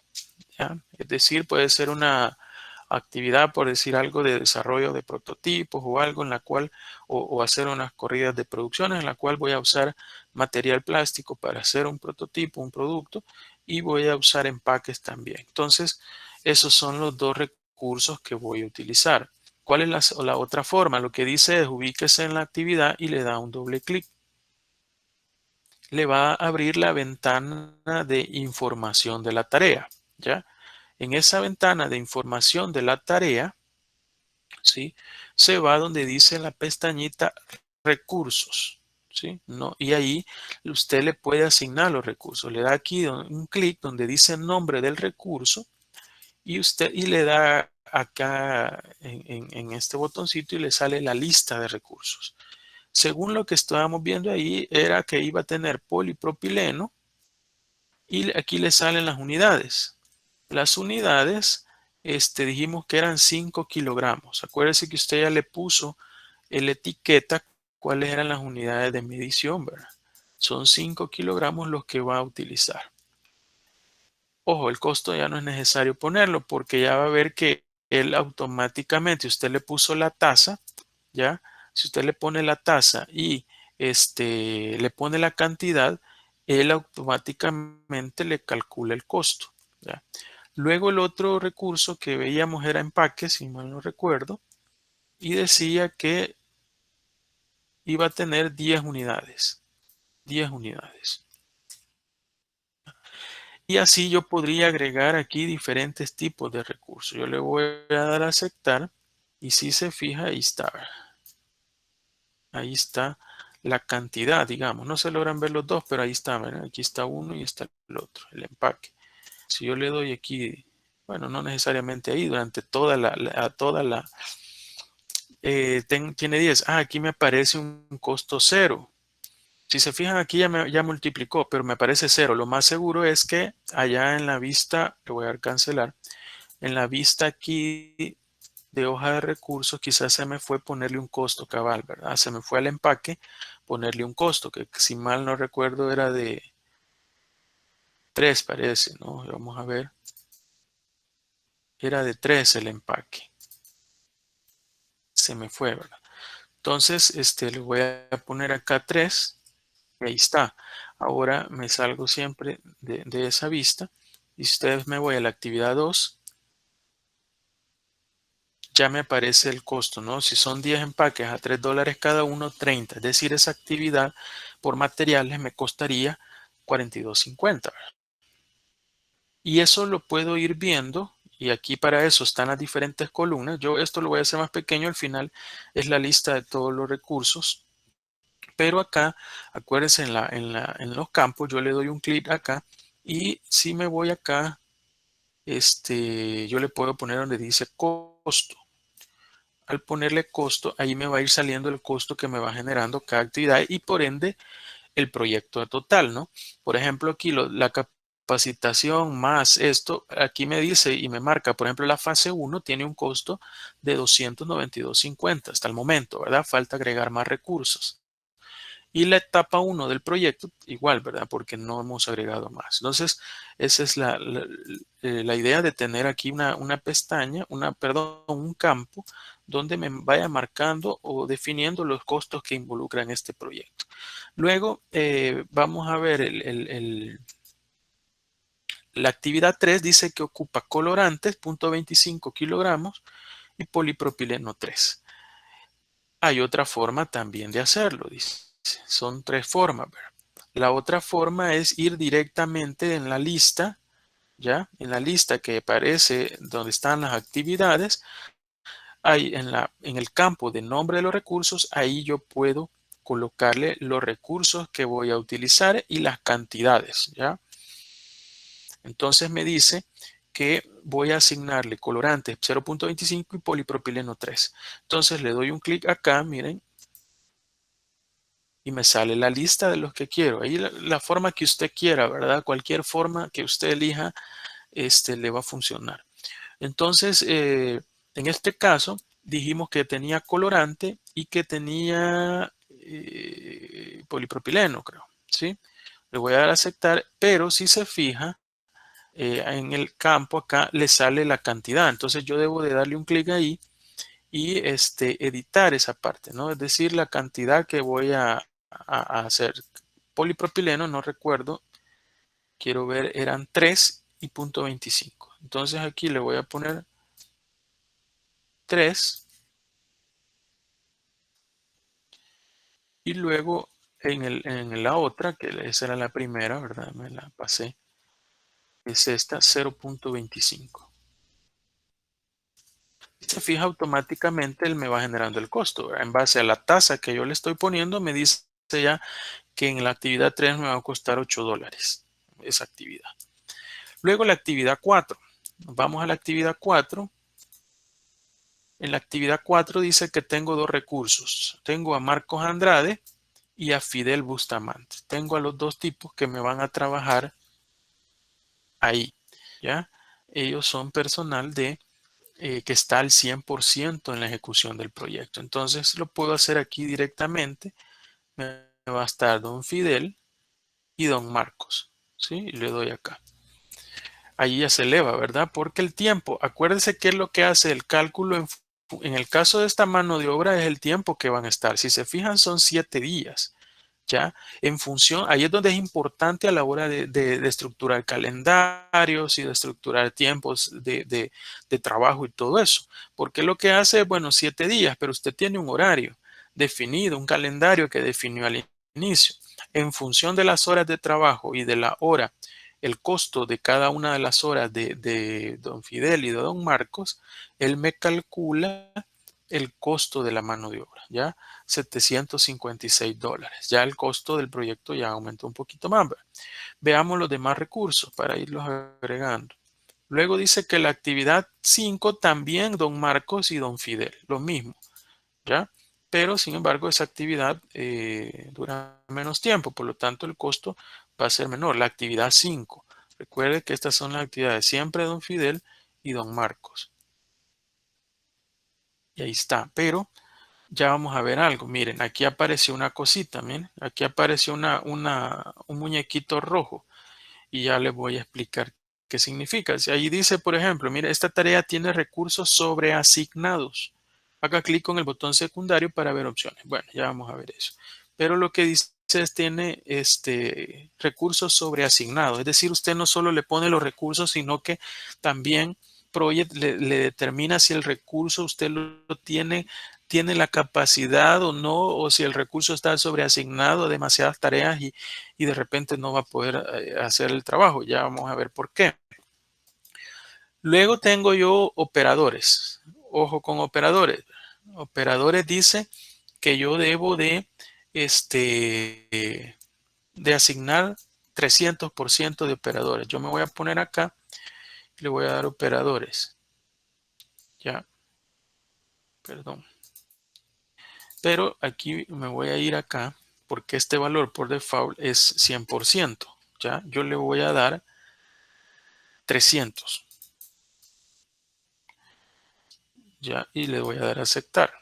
¿ya? Es decir, puede ser una actividad, por decir algo, de desarrollo de prototipos o algo en la cual, o hacer unas corridas de producciones en la cual voy a usar material plástico para hacer un prototipo, un producto, y voy a usar empaques también. Entonces, esos son los dos recursos que voy a utilizar. ¿Cuál es la otra forma? Lo que dice es ubíquese en la actividad y le da un doble clic. Le va a abrir la ventana de información de la tarea, ¿ya? En esa ventana de información de la tarea, ¿sí? Se va donde dice la pestañita recursos, ¿sí? No, y ahí usted le puede asignar los recursos. Le da aquí un clic donde dice el nombre del recurso y le da acá en este botoncito y le sale la lista de recursos. Según lo que estábamos viendo ahí, era que iba a tener polipropileno y aquí le salen las unidades. Las unidades, dijimos que eran 5 kilogramos. Acuérdese que usted ya le puso en la etiqueta cuáles eran las unidades de medición, ¿verdad? Son 5 kilogramos los que va a utilizar. Ojo, el costo ya no es necesario ponerlo porque ya va a ver que él automáticamente, usted le puso la tasa, ¿ya? Si usted le pone la tasa y le pone la cantidad, él automáticamente le calcula el costo, ¿ya? Luego el otro recurso que veíamos era empaque, si mal no recuerdo, y decía que iba a tener 10 unidades. 10 unidades. Y así yo podría agregar aquí diferentes tipos de recursos. Yo le voy a dar a aceptar y si se fija, ahí está. Ahí está la cantidad, digamos. No se logran ver los dos, pero ahí está, ¿verdad? Aquí está uno y está el otro, el empaque. Si yo le doy aquí, bueno, no necesariamente ahí, durante tiene 10. Ah, aquí me aparece un costo cero. Si se fijan aquí ya multiplicó, pero me aparece cero. Lo más seguro es que allá en la vista, le voy a dar cancelar, en la vista aquí de hoja de recursos, quizás se me fue ponerle un costo cabal, ¿verdad? Se me fue al empaque ponerle un costo, que si mal no recuerdo era de 3 parece, ¿no? Vamos a ver. Era de 3 el empaque. Se me fue, ¿verdad? Entonces, le voy a poner acá 3. Y ahí está. Ahora me salgo siempre de esa vista. Y si ustedes me voy a la actividad 2, ya me aparece el costo, ¿no? Si son 10 empaques a $3 cada uno, 30. Es decir, esa actividad por materiales me costaría 42.50. Y eso lo puedo ir viendo. Y aquí para eso están las diferentes columnas. Yo esto lo voy a hacer más pequeño. Al final es la lista de todos los recursos. Pero acá, acuérdense, en los campos, yo le doy un clic acá y si me voy acá, yo le puedo poner donde dice costo. Al ponerle costo, ahí me va a ir saliendo el costo que me va generando cada actividad y por ende el proyecto total, ¿no? Por ejemplo, aquí la capacitación más esto, aquí me dice y me marca, por ejemplo, la fase 1 tiene un costo de 292.50 hasta el momento, ¿verdad? Falta agregar más recursos. Y la etapa 1 del proyecto, igual, ¿verdad? Porque no hemos agregado más. Entonces, esa es la idea de tener aquí una pestaña, perdón, un campo donde me vaya marcando o definiendo los costos que involucran este proyecto. Luego, vamos a ver la actividad 3 dice que ocupa colorantes, 0.25 kilogramos, y polipropileno 3. Hay otra forma también de hacerlo, dice. Son 3 formas, ¿verdad? La otra forma es ir directamente en la lista, ¿ya? En la lista que aparece donde están las actividades, ahí en el campo de nombre de los recursos, ahí yo puedo colocarle los recursos que voy a utilizar y las cantidades, ¿ya? Entonces me dice que voy a asignarle colorante 0.25 y polipropileno 3. Entonces le doy un clic acá, miren, y me sale la lista de los que quiero. Ahí la forma que usted quiera, ¿verdad? Cualquier forma que usted elija, le va a funcionar. Entonces, en este caso, dijimos que tenía colorante y que tenía polipropileno, creo, ¿sí? Le voy a dar a aceptar, pero si se fija, en el campo acá le sale la cantidad. Entonces yo debo de darle un clic ahí y editar esa parte, ¿no? Es decir, la cantidad que voy a hacer. Polipropileno, no recuerdo, quiero ver, eran 3 y punto 25. Entonces aquí le voy a poner 3 y luego en la otra, que esa era la primera, ¿verdad? Me la pasé, es esta 0.25. Se fija automáticamente, él me va generando el costo, ¿verdad? En base a la tasa que yo le estoy poniendo, me dice ya que en la actividad 3 me va a costar $8 esa actividad. Luego la actividad 4. Vamos a la actividad 4. En la actividad 4 dice que tengo dos recursos. Tengo a Marcos Andrade y a Fidel Bustamante. Tengo a los dos tipos que me van a trabajar ahí, ¿ya? Ellos son personal que está al 100% en la ejecución del proyecto. Entonces lo puedo hacer aquí directamente. Me va a estar don Fidel y don Marcos, ¿sí? Y le doy acá. Ahí ya se eleva, ¿verdad? Porque el tiempo, acuérdense qué es lo que hace el cálculo en el caso de esta mano de obra es el tiempo que van a estar. Si se fijan son 7 días. ¿Ya? En función, ahí es donde es importante a la hora de estructurar calendarios y de estructurar tiempos de trabajo y todo eso. Porque lo que hace es, bueno, 7 días, pero usted tiene un horario definido, un calendario que definió al inicio. En función de las horas de trabajo y de la hora, el costo de cada una de las horas de don Fidel y de don Marcos, él me calcula el costo de la mano de obra, ¿ya? $756. Ya el costo del proyecto ya aumentó un poquito más. Veamos los demás recursos para irlos agregando. Luego dice que la actividad 5 también don Marcos y don Fidel, lo mismo, ¿ya? Pero sin embargo esa actividad dura menos tiempo, por lo tanto el costo va a ser menor. La actividad 5, recuerde que estas son las actividades siempre don Fidel y don Marcos. Y ahí está, pero ya vamos a ver algo. Miren, aquí apareció una cosita, miren. Aquí apareció un muñequito rojo y ya les voy a explicar qué significa. Si ahí dice, por ejemplo, mire, esta tarea tiene recursos sobreasignados. Haga clic con el botón secundario para ver opciones. Bueno, ya vamos a ver eso. Pero lo que dice es tiene recursos sobreasignados. Es decir, usted no solo le pone los recursos, sino que también Project le determina si el recurso usted lo tiene la capacidad o no, o si el recurso está sobreasignado a demasiadas tareas y de repente no va a poder hacer el trabajo. Ya vamos a ver por qué. Luego tengo yo operadores. Ojo con operadores. Operadores dice que yo debo de asignar 300% de operadores. Yo me voy a poner acá y le voy a dar operadores. Ya, perdón. Pero aquí me voy a ir acá porque este valor por default es 100%. Ya, yo le voy a dar 300. Ya, y le voy a dar a aceptar.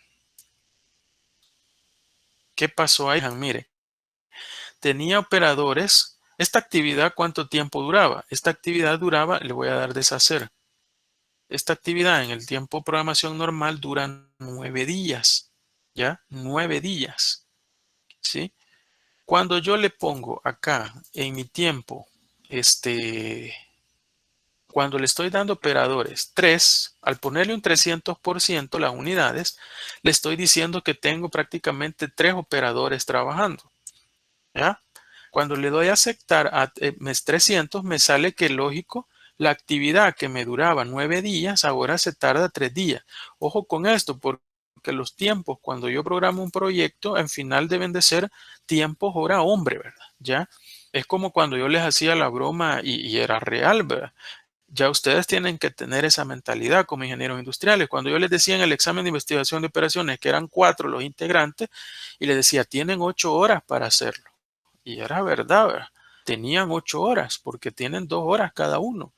¿Qué pasó ahí? Mire, tenía operadores. Esta actividad, ¿cuánto tiempo duraba? Esta actividad duraba, le voy a dar deshacer. Esta actividad en el tiempo de programación normal dura 9 días. ¿Ya? 9 días. ¿Sí? Cuando yo le pongo acá en mi tiempo, cuando le estoy dando operadores 3, al ponerle un 300% las unidades, le estoy diciendo que tengo prácticamente 3 operadores trabajando. ¿Ya? Cuando le doy a aceptar a mes 300, me sale que lógico, la actividad que me duraba 9 días, ahora se tarda 3 días. Ojo con esto, porque porque los tiempos, cuando yo programo un proyecto, al final deben de ser tiempos hora hombre, ¿verdad? Ya es como cuando yo les hacía la broma y era real, ¿verdad? Ya ustedes tienen que tener esa mentalidad como ingenieros industriales. Cuando yo les decía en el examen de investigación de operaciones que eran 4 los integrantes y les decía, tienen 8 horas para hacerlo. Y era verdad, ¿verdad? Tenían 8 horas porque tienen 2 horas cada uno.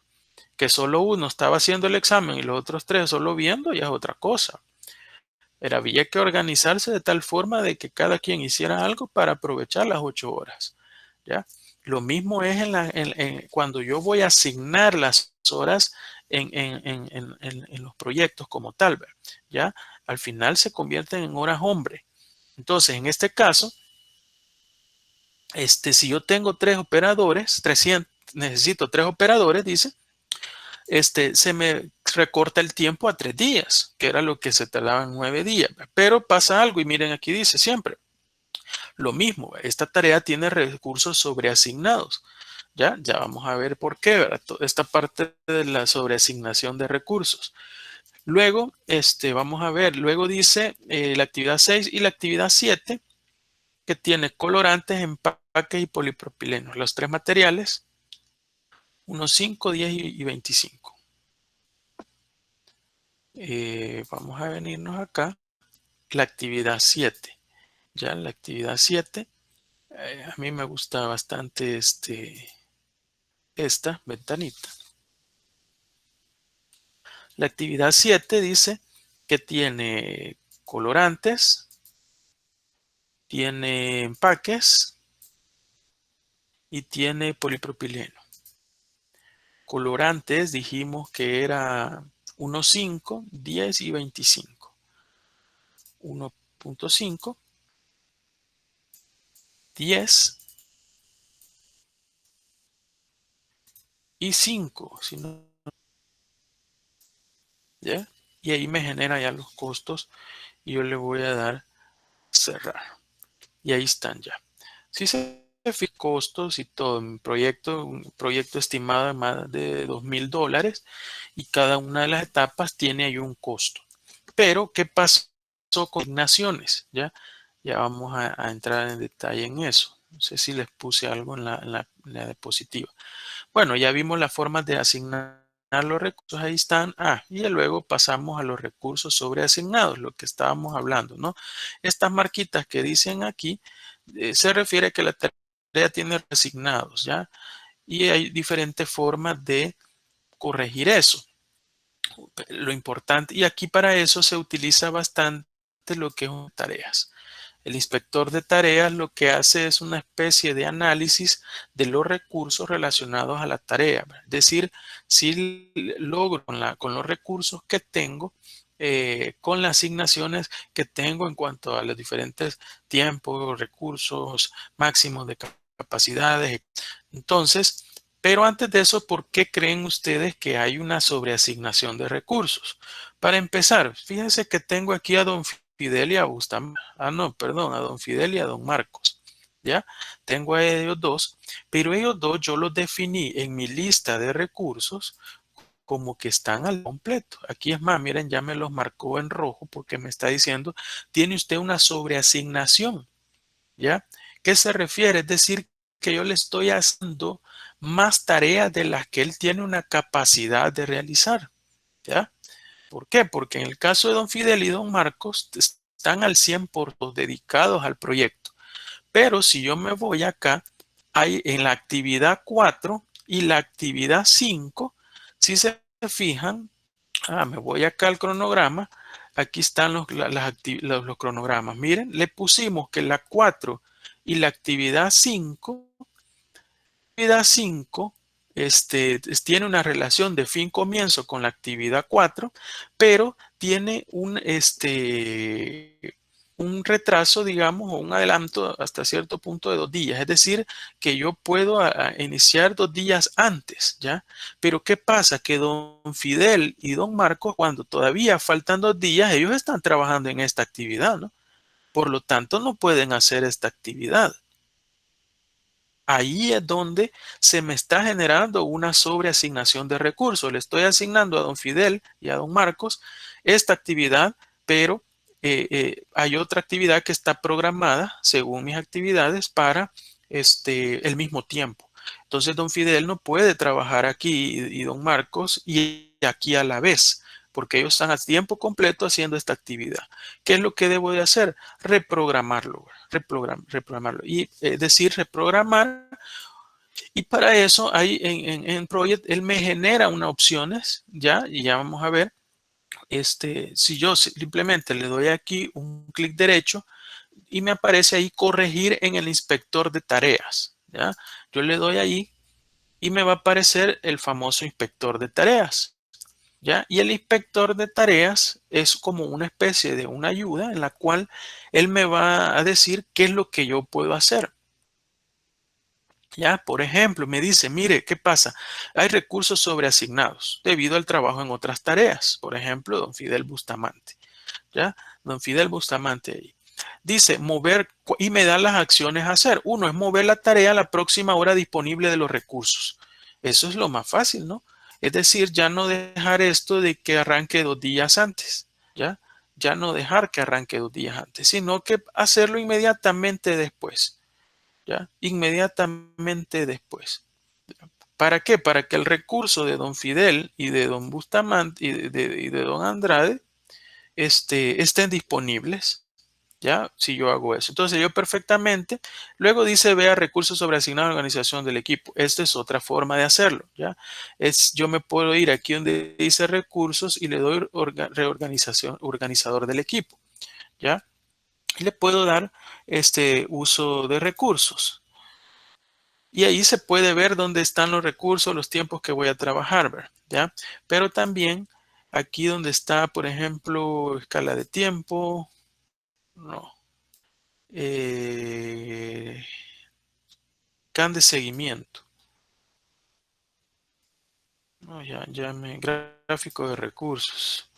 Que solo uno estaba haciendo el examen y los otros 3 solo viendo ya es otra cosa. Pero había que organizarse de tal forma de que cada quien hiciera algo para aprovechar las 8 horas. ¿Ya? Lo mismo es cuando yo voy a asignar las horas en los proyectos como tal, ¿ya? Al final se convierten en horas hombre. Entonces, en este caso, si yo tengo 3 operadores, 300, necesito 3 operadores, dice, se me recorta el tiempo a 3 días, que era lo que se tardaba en 9 días. Pero pasa algo y miren aquí dice siempre, lo mismo, esta tarea tiene recursos sobreasignados. Ya vamos a ver por qué, ¿verdad? Esta parte de la sobreasignación de recursos. Luego, vamos a ver, luego dice la actividad 6 y la actividad 7, que tiene colorantes, empaques y polipropilenos. Los 3 materiales, unos 5, 10 y 25. Vamos a venirnos acá. La actividad 7. Ya la actividad 7, a mí me gusta bastante esta ventanita. La actividad 7 dice que tiene colorantes, tiene empaques y tiene polipropileno. Colorantes dijimos que era 1.5, 10 y 25. 1.5, 10 y 5, si no, ¿ya? Y ahí me genera ya los costos y yo le voy a dar cerrar. Y ahí están ya. Si se fijan costos y todo, un proyecto estimado de más de $2,000 y cada una de las etapas tiene ahí un costo. Pero, ¿qué pasó con asignaciones? Ya vamos a entrar en detalle en eso. No sé si les puse algo en la diapositiva. Bueno, ya vimos las formas de asignar los recursos, ahí están. Y luego pasamos a los recursos sobreasignados, lo que estábamos hablando, ¿no? Estas marquitas que dicen aquí, se refiere a que la tarea tiene asignados, ¿ya? Y hay diferentes formas de corregir eso. Lo importante, y aquí para eso se utiliza bastante lo que son tareas. El inspector de tareas lo que hace es una especie de análisis de los recursos relacionados a la tarea. Es decir, si logro con los recursos que tengo, con las asignaciones que tengo en cuanto a los diferentes tiempos, recursos máximos de capacidades. Entonces, pero antes de eso, ¿por qué creen ustedes que hay una sobreasignación de recursos? Para empezar, fíjense que tengo aquí a don Fidel y a Bustamante. No, perdón, a don Fidel y a don Marcos. ¿Ya? Tengo a ellos dos, pero ellos dos yo los definí en mi lista de recursos como que están al completo. Aquí es más, miren, ya me los marcó en rojo porque me está diciendo, tiene usted una sobreasignación. ¿Ya? ¿Qué se refiere? Es decir, que yo le estoy haciendo más tareas de las que él tiene una capacidad de realizar. ¿Ya? ¿Por qué? Porque en el caso de don Fidel y don Marcos están al 100% dedicados al proyecto. Pero si yo me voy acá, hay en la actividad 4 y la actividad 5, si se fijan, me voy acá al cronograma, aquí están los cronogramas. Miren, le pusimos que la 4 y la actividad 5 tiene una relación de fin-comienzo con la actividad 4, pero tiene un retraso, digamos, o un adelanto hasta cierto punto de 2 días. Es decir, que yo puedo iniciar 2 días antes, ¿ya? Pero ¿qué pasa? Que don Fidel y don Marcos, cuando todavía faltan 2 días, ellos están trabajando en esta actividad, ¿no? Por lo tanto, no pueden hacer esta actividad. Ahí es donde se me está generando una sobreasignación de recursos. Le estoy asignando a don Fidel y a don Marcos esta actividad, pero hay otra actividad que está programada según mis actividades para el mismo tiempo. Entonces, don Fidel no puede trabajar aquí y don Marcos y aquí a la vez, porque ellos están a tiempo completo haciendo esta actividad. ¿Qué es lo que debo de hacer? Reprogramarlo, reprogramarlo. Y decir reprogramar. Y para eso, hay en Project, él me genera unas opciones, ¿ya? Y ya vamos a ver. Si yo simplemente le doy aquí un clic derecho y me aparece ahí corregir en el inspector de tareas, ¿ya? Yo le doy ahí y me va a aparecer el famoso inspector de tareas, ¿ya? Y el inspector de tareas es como una especie de una ayuda en la cual él me va a decir qué es lo que yo puedo hacer. Ya, por ejemplo, me dice, mire, ¿qué pasa? Hay recursos sobreasignados debido al trabajo en otras tareas. Por ejemplo, don Fidel Bustamante. ¿Ya? Don Fidel Bustamante ahí. Dice, mover, y me da las acciones a hacer. Uno es mover la tarea a la próxima hora disponible de los recursos. Eso es lo más fácil, ¿no? Es decir, ya no dejar esto de que arranque 2 días antes, ¿ya? Ya no dejar que arranque 2 días antes, sino que hacerlo inmediatamente después, ¿ya? Inmediatamente después. ¿Para qué? Para que el recurso de don Fidel y de don Bustamante y de don Andrade estén disponibles, ¿ya? Si yo hago eso. Entonces yo perfectamente, luego dice vea recursos sobre asignado a la organización del equipo. Esta es otra forma de hacerlo, ¿ya? Yo me puedo ir aquí donde dice recursos y le doy reorganización, organizador del equipo, ¿ya? Y le puedo dar este uso de recursos. Y ahí se puede ver dónde están los recursos, los tiempos que voy a trabajar, ¿ya? Pero también aquí donde está, por ejemplo, escala de tiempo, no. Eh, CAN de seguimiento. No, gráfico de recursos.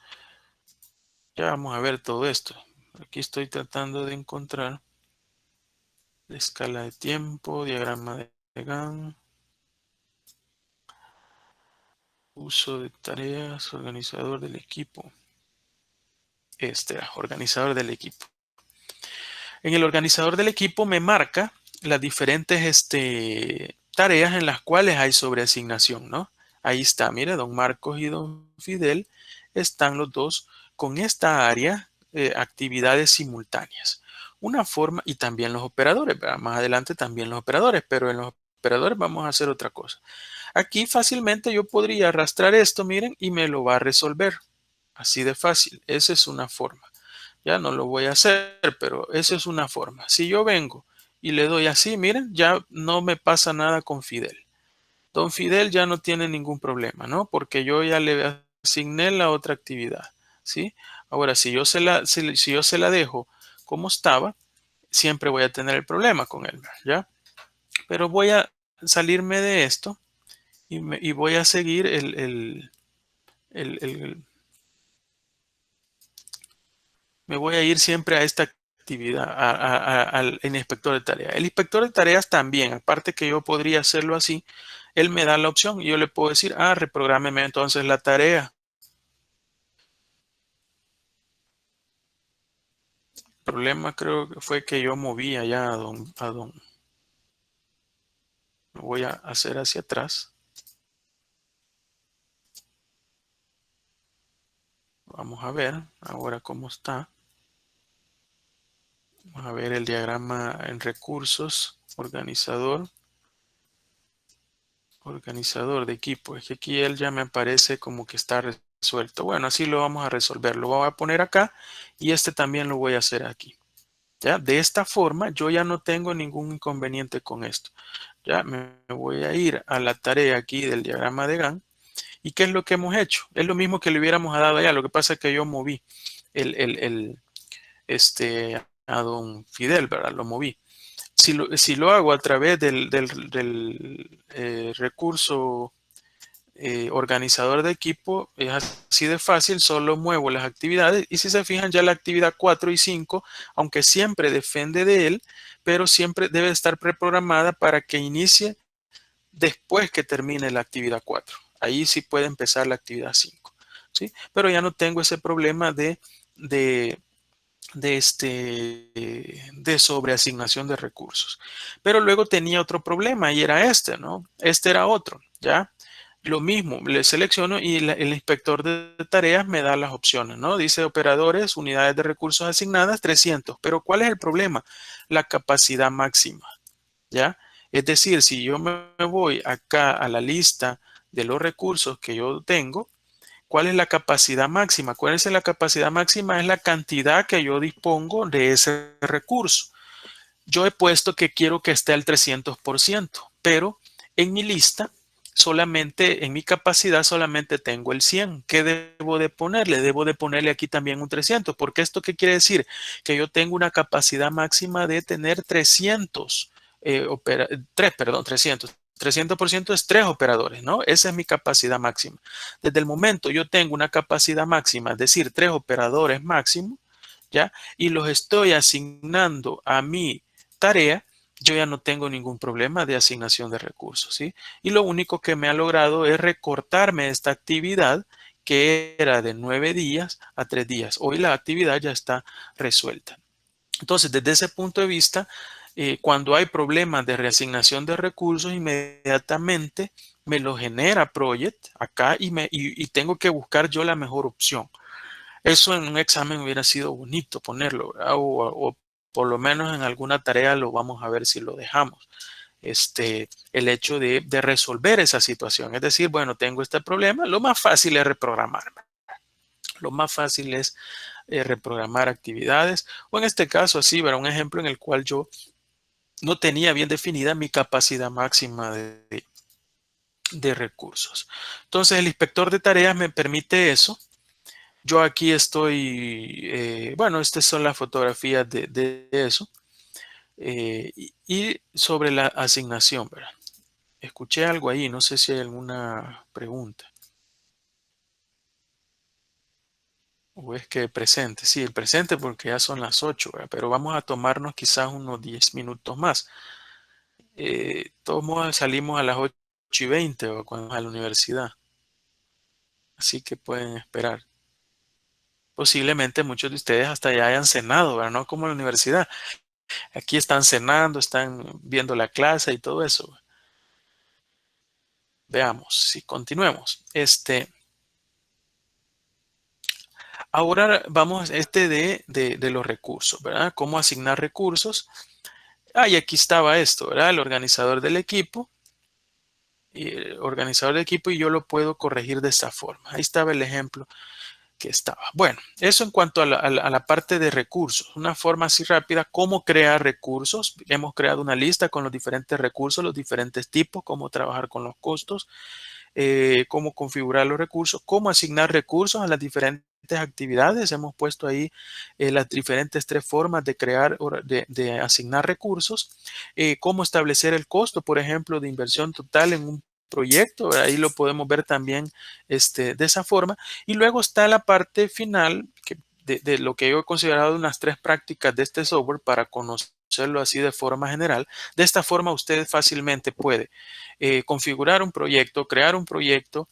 Ya vamos a ver todo esto. Aquí estoy tratando de encontrar la escala de tiempo, diagrama de GAN, uso de tareas, organizador del equipo. Organizador del equipo. En el organizador del equipo me marca las diferentes tareas en las cuales hay sobreasignación, ¿no? Ahí está, mire, don Marcos y don Fidel están los dos con esta área, actividades simultáneas. Una forma, y también los operadores, ¿verdad? Más adelante también los operadores, pero en los operadores vamos a hacer otra cosa. Aquí fácilmente yo podría arrastrar esto, miren, y me lo va a resolver. Así de fácil. Esa es una forma. Ya no lo voy a hacer, pero esa es una forma. Si yo vengo y le doy así, miren, ya no me pasa nada con Fidel. Don Fidel ya no tiene ningún problema, ¿no? Porque yo ya le asigné la otra actividad, ¿sí? Ahora, si yo se la dejo como estaba, siempre voy a tener el problema con él, ¿ya? Pero voy a salirme de esto y voy a seguir el me voy a ir siempre a esta actividad, al inspector de tareas. El inspector de tareas también, aparte que yo podría hacerlo así, él me da la opción y yo le puedo decir, reprográmeme entonces la tarea. El problema creo que fue que yo moví allá lo voy a hacer hacia atrás. Vamos a ver ahora cómo está. Vamos a ver el diagrama en recursos, organizador de equipo. Es que aquí él ya me aparece como que está resuelto. Bueno, así lo vamos a resolver. Lo voy a poner acá y también lo voy a hacer aquí. ¿Ya? De esta forma yo ya no tengo ningún inconveniente con esto. Ya me voy a ir a la tarea aquí del diagrama de Gantt. ¿Y qué es lo que hemos hecho? Es lo mismo que le hubiéramos dado allá. Lo que pasa es que yo moví el, a don Fidel, ¿verdad? Lo moví. Si lo hago a través del recurso organizador de equipo, es así de fácil, solo muevo las actividades y si se fijan ya la actividad 4 y 5, aunque siempre depende de él, pero siempre debe estar preprogramada para que inicie después que termine la actividad 4. Ahí sí puede empezar la actividad 5, ¿sí? Pero ya no tengo ese problema de de sobreasignación de recursos. Pero luego tenía otro problema y era este, ¿no? Este era otro, ¿ya? Lo mismo, le selecciono y el inspector de tareas me da las opciones, ¿no? Dice operadores, unidades de recursos asignadas, 300. Pero ¿cuál es el problema? La capacidad máxima, ¿ya? Es decir, si yo me voy acá a la lista de los recursos que yo tengo, ¿cuál es la capacidad máxima? ¿Cuál es la capacidad máxima? Es la cantidad que yo dispongo de ese recurso. Yo he puesto que quiero que esté al 300%, pero en mi lista solamente, en mi capacidad solamente tengo el 100. ¿Qué debo de ponerle? Debo de ponerle aquí también un 300, porque esto qué quiere decir? Que yo tengo una capacidad máxima de tener 300, 300. 300% es 3 operadores, ¿no? Esa es mi capacidad máxima. Desde el momento yo tengo una capacidad máxima, es decir, 3 operadores máximo, ¿ya? Y los estoy asignando a mi tarea, yo ya no tengo ningún problema de asignación de recursos, ¿sí? Y lo único que me ha logrado es recortarme esta actividad que era de 9 días a 3 días. Hoy la actividad ya está resuelta. Entonces, desde ese punto de vista, cuando hay problemas de reasignación de recursos, inmediatamente me lo genera Project acá y tengo que buscar yo la mejor opción. Eso en un examen hubiera sido bonito ponerlo, ¿verdad? O por lo menos en alguna tarea lo vamos a ver si lo dejamos. El hecho de resolver esa situación. Es decir, bueno, tengo este problema, lo más fácil es reprogramarme. Lo más fácil es reprogramar actividades. O en este caso, así, ¿verdad? Un ejemplo en el cual yo no tenía bien definida mi capacidad máxima de recursos. Entonces, el inspector de tareas me permite eso. Yo aquí estoy, bueno, estas son las fotografías de eso. Y sobre la asignación, ¿verdad? Escuché algo ahí, no sé si hay alguna pregunta. O es que presente, sí, el presente porque ya son las 8, ¿verdad? Pero vamos a tomarnos quizás unos 10 minutos más. Todos modos salimos a las 8:20 o cuando vamos a la universidad, así que pueden esperar. Posiblemente muchos de ustedes hasta ya hayan cenado, ¿verdad? No como en la universidad. Aquí están cenando, están viendo la clase y todo eso. Veamos, si continuemos. Ahora vamos a de los recursos, ¿verdad? Cómo asignar recursos. Y aquí estaba esto, ¿verdad? El organizador del equipo. Y el organizador del equipo y yo lo puedo corregir de esta forma. Ahí estaba el ejemplo que estaba. Bueno, eso en cuanto a la parte de recursos. Una forma así rápida, cómo crear recursos. Hemos creado una lista con los diferentes recursos, los diferentes tipos, cómo trabajar con los costos, cómo configurar los recursos, cómo asignar recursos a las diferentes actividades. Hemos puesto ahí las diferentes 3 formas de crear, de asignar recursos, cómo establecer el costo, por ejemplo, de inversión total en un proyecto. Ahí lo podemos ver también de esa forma. Y luego está la parte final de lo que yo he considerado unas 3 prácticas de este software para conocerlo así de forma general. De esta forma usted fácilmente puede configurar un proyecto, crear un proyecto,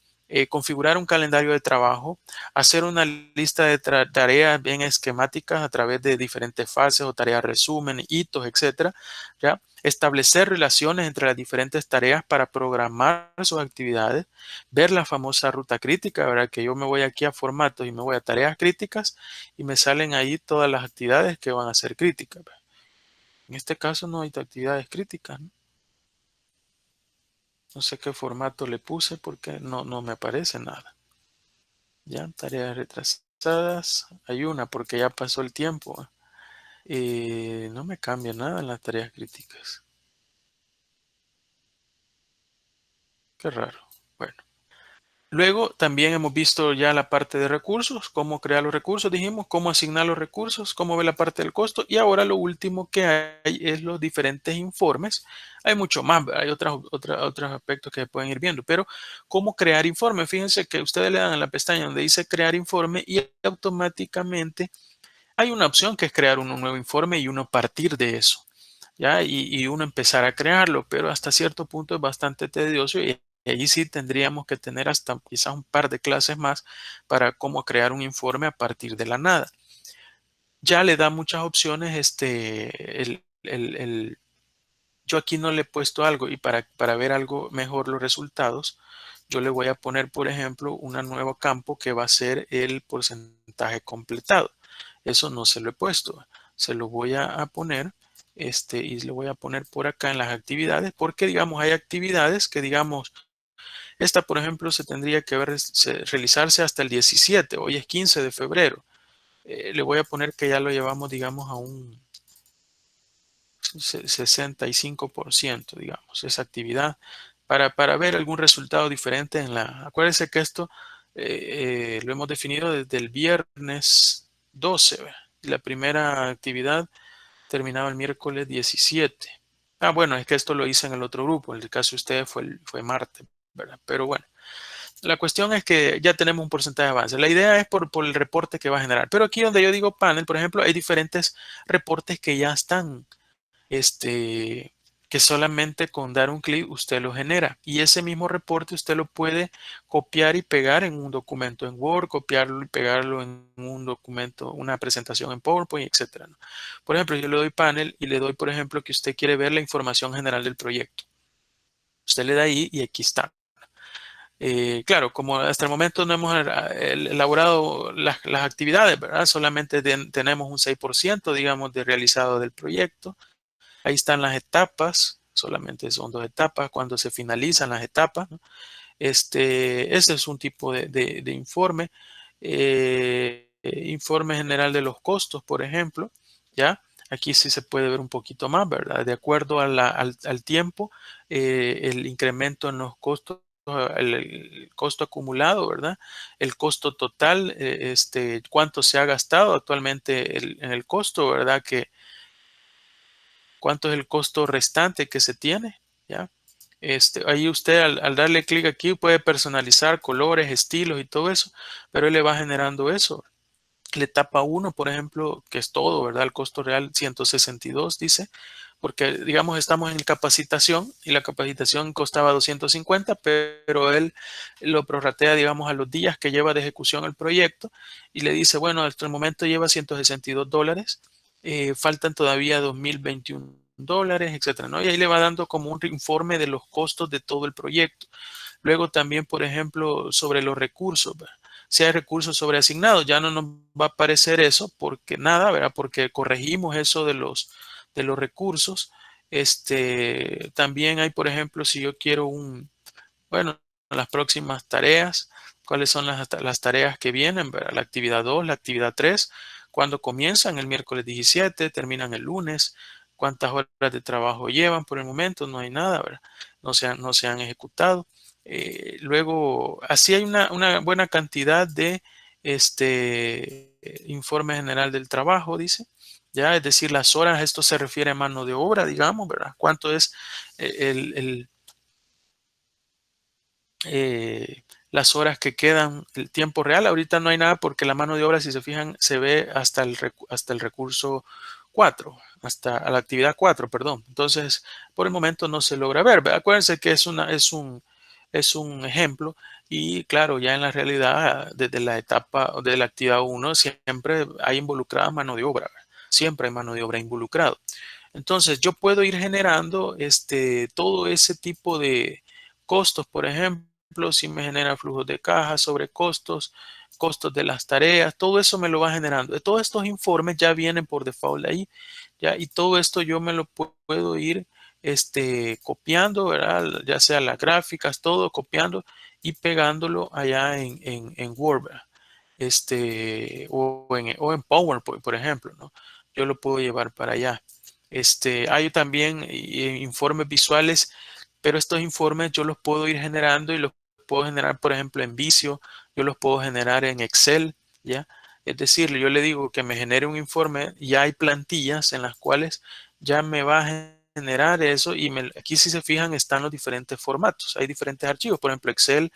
configurar un calendario de trabajo, hacer una lista de tareas bien esquemáticas a través de diferentes fases o tareas resumen, hitos, etcétera, ¿ya? Establecer relaciones entre las diferentes tareas para programar sus actividades, ver la famosa ruta crítica, ¿verdad? Que yo me voy aquí a formatos y me voy a tareas críticas y me salen ahí todas las actividades que van a ser críticas, ¿verdad? En este caso no hay actividades críticas, ¿no? No sé qué formato le puse porque no me aparece nada. Ya, tareas retrasadas. Hay una porque ya pasó el tiempo. No me cambia nada en las tareas críticas. Qué raro. Bueno. Luego también hemos visto ya la parte de recursos, cómo crear los recursos, dijimos, cómo asignar los recursos, cómo ver la parte del costo y ahora lo último que hay es los diferentes informes. Hay mucho más, hay otros aspectos que se pueden ir viendo, pero cómo crear informe. Fíjense que ustedes le dan a la pestaña donde dice crear informe y automáticamente hay una opción que es crear un nuevo informe y uno partir de eso. ¿Ya? Y uno empezar a crearlo, pero hasta cierto punto es bastante tedioso y ahí sí tendríamos que tener hasta quizás un par de clases más para cómo crear un informe a partir de la nada. ya le da muchas opciones, yo aquí no le he puesto algo y para ver algo mejor los resultados, yo le voy a poner, por ejemplo, un nuevo campo que va a ser el porcentaje completado. Eso no se lo he puesto. Se lo voy a poner, y le voy a poner por acá en las actividades, porque digamos, hay actividades que digamos, esta, por ejemplo, se tendría que realizarse hasta el 17. Hoy es 15 de febrero. Le voy a poner que ya lo llevamos, digamos, a un 65%, digamos, esa actividad, para ver algún resultado diferente en la... Acuérdense que esto lo hemos definido desde el viernes 12, ¿verdad? Y la primera actividad terminaba el miércoles 17. Ah, bueno, es que esto lo hice en el otro grupo, en el caso de ustedes fue martes, ¿verdad? Pero bueno, la cuestión es que ya tenemos un porcentaje de avance. La idea es por el reporte que va a generar. Pero aquí donde yo digo panel, por ejemplo, hay diferentes reportes que ya están este, que solamente con dar un clic usted lo genera. Y ese mismo reporte usted lo puede copiar y pegar en un documento en Word, copiarlo y pegarlo en un documento, una presentación en PowerPoint, etcétera, ¿no? Por ejemplo, yo le doy panel y le doy, por ejemplo, que usted quiere ver la información general del proyecto. Usted le da ahí y aquí está. Claro, como hasta el momento no hemos elaborado las actividades, ¿verdad? Solamente tenemos un 6%, digamos, de realizado del proyecto. Ahí están las etapas, solamente son 2 etapas, cuando se finalizan las etapas, ¿no? Ese es un tipo de informe. Informe general de los costos, por ejemplo, ¿ya? Aquí sí se puede ver un poquito más, ¿verdad? De acuerdo a al tiempo, el incremento en los costos, el costo acumulado, ¿verdad? El costo total, cuánto se ha gastado actualmente en el costo, ¿verdad? Cuánto es el costo restante que se tiene, ¿ya? Ahí usted al darle clic aquí puede personalizar colores, estilos y todo eso, pero él le va generando eso. La etapa uno, por ejemplo, que es todo, ¿verdad? El costo real 162, dice, porque digamos estamos en capacitación y la capacitación costaba 250, pero él lo prorratea, digamos, a los días que lleva de ejecución el proyecto y le dice, bueno, hasta el momento lleva $162, faltan todavía 2021 dólares, etcétera, ¿no? Y ahí le va dando como un informe de los costos de todo el proyecto. Luego también, por ejemplo, sobre los recursos, ¿verdad? Si hay recursos sobreasignados, ya no nos va a aparecer eso porque nada, ¿verdad? Porque corregimos eso de los recursos. También hay, por ejemplo, si yo quiero bueno, las próximas tareas, cuáles son las tareas que vienen, ¿verdad? La actividad 2, la actividad 3, cuándo comienzan el miércoles 17, terminan el lunes, cuántas horas de trabajo llevan por el momento, no hay nada, ¿verdad? No se han ejecutado. Luego, así hay una buena cantidad de informe general del trabajo, dice. Ya, es decir, las horas, esto se refiere a mano de obra, digamos, ¿verdad? ¿Cuánto es el las horas que quedan, el tiempo real? Ahorita no hay nada porque la mano de obra, si se fijan, se ve hasta el recurso 4, hasta la actividad 4, perdón. Entonces, por el momento no se logra ver. Acuérdense que es un ejemplo y claro, ya en la realidad, desde la etapa de la actividad 1, siempre hay involucrada mano de obra. Siempre hay mano de obra involucrado. Entonces, yo puedo ir generando todo ese tipo de costos, por ejemplo, si me genera flujos de caja sobre costos, costos de las tareas, todo eso me lo va generando. Todos estos informes ya vienen por default ahí, ya, y todo esto yo me lo puedo ir copiando, ¿verdad? Ya sea las gráficas, todo copiando y pegándolo allá en Word, ¿verdad? O en PowerPoint, por ejemplo, ¿no? Yo lo puedo llevar para allá. Hay también informes visuales, pero estos informes yo los puedo ir generando y los puedo generar, por ejemplo, en Visio, yo los puedo generar en Excel, ¿ya? Es decir, yo le digo que me genere un informe, ya hay plantillas en las cuales ya me va a generar eso y aquí si se fijan están los diferentes formatos, hay diferentes archivos, por ejemplo, Excel,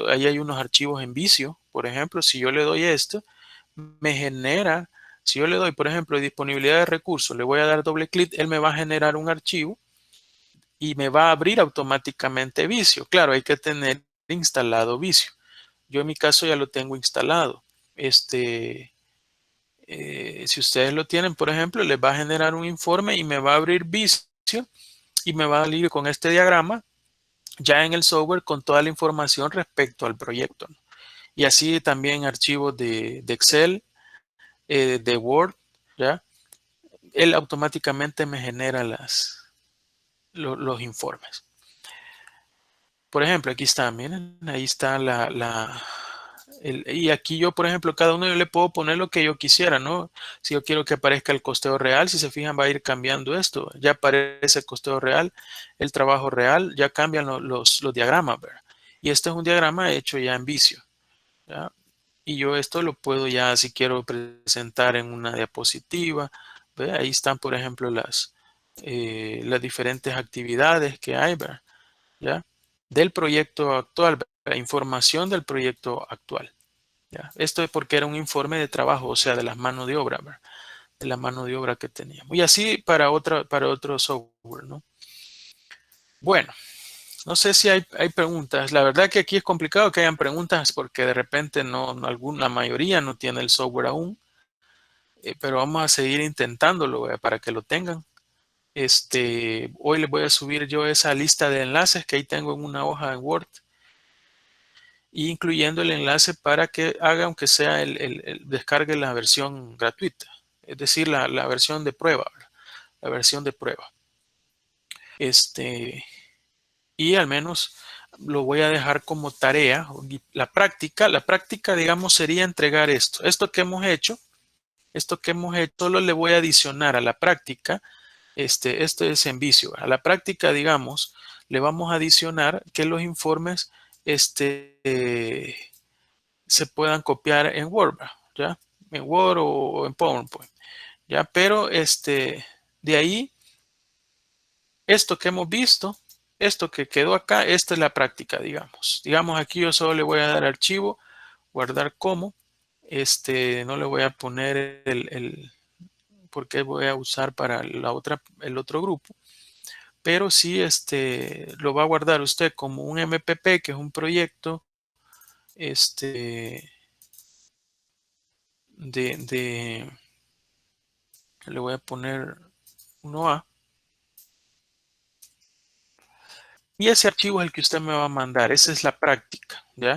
ahí hay unos archivos en Visio, por ejemplo, si yo le doy esto, me genera. Si yo le doy, por ejemplo, disponibilidad de recursos, le voy a dar doble clic, él me va a generar un archivo y me va a abrir automáticamente Visio. Claro, hay que tener instalado Visio. Yo en mi caso ya lo tengo instalado. Si ustedes lo tienen, por ejemplo, les va a generar un informe y me va a abrir Visio y me va a salir con este diagrama ya en el software con toda la información respecto al proyecto, ¿no? Y así también archivos de Excel, de Word, ¿ya? Él automáticamente me genera los informes. Por ejemplo, aquí está, miren, ahí está y aquí yo, por ejemplo, cada uno yo le puedo poner lo que yo quisiera, ¿no? Si yo quiero que aparezca el costeo real, si se fijan va a ir cambiando esto. Ya aparece el costeo real, el trabajo real, ya cambian los diagramas, ¿verdad? Y este es un diagrama hecho ya en Visio, ¿ya? Y yo esto lo puedo ya, si quiero presentar en una diapositiva, ¿ve? Ahí están, por ejemplo, las diferentes actividades que hay, ¿verdad? ¿Ya? Del proyecto actual, la información del proyecto actual. ¿Ya? Esto es porque era un informe de trabajo, o sea, de las manos de obra, ¿verdad? De la mano de obra que teníamos. Y así para otro software, ¿no? Bueno, no sé si hay preguntas. La verdad que aquí es complicado que hayan preguntas porque de repente la mayoría no tiene el software aún, pero vamos a seguir intentándolo, para que lo tengan. Hoy les voy a subir yo esa lista de enlaces que ahí tengo en una hoja en Word, incluyendo el enlace para que haga, aunque sea descargue la versión gratuita, es decir, la versión de prueba, ¿verdad? La versión de prueba. Y al menos lo voy a dejar como tarea. La práctica, digamos, sería entregar esto que hemos hecho, solo le voy a adicionar a la práctica, esto es en Visio, a la práctica, digamos, le vamos a adicionar que los informes, se puedan copiar en Word, ¿ya? En Word o en PowerPoint, ¿ya? Pero de ahí, esto que hemos visto, esto que quedó acá, esta es la práctica, digamos. Digamos, aquí yo solo le voy a dar archivo, guardar como, no le voy a poner porque voy a usar para el otro grupo, pero sí, lo va a guardar usted como un MPP, que es un proyecto, este, de le voy a poner 1A. Y ese archivo es el que usted me va a mandar. Esa es la práctica.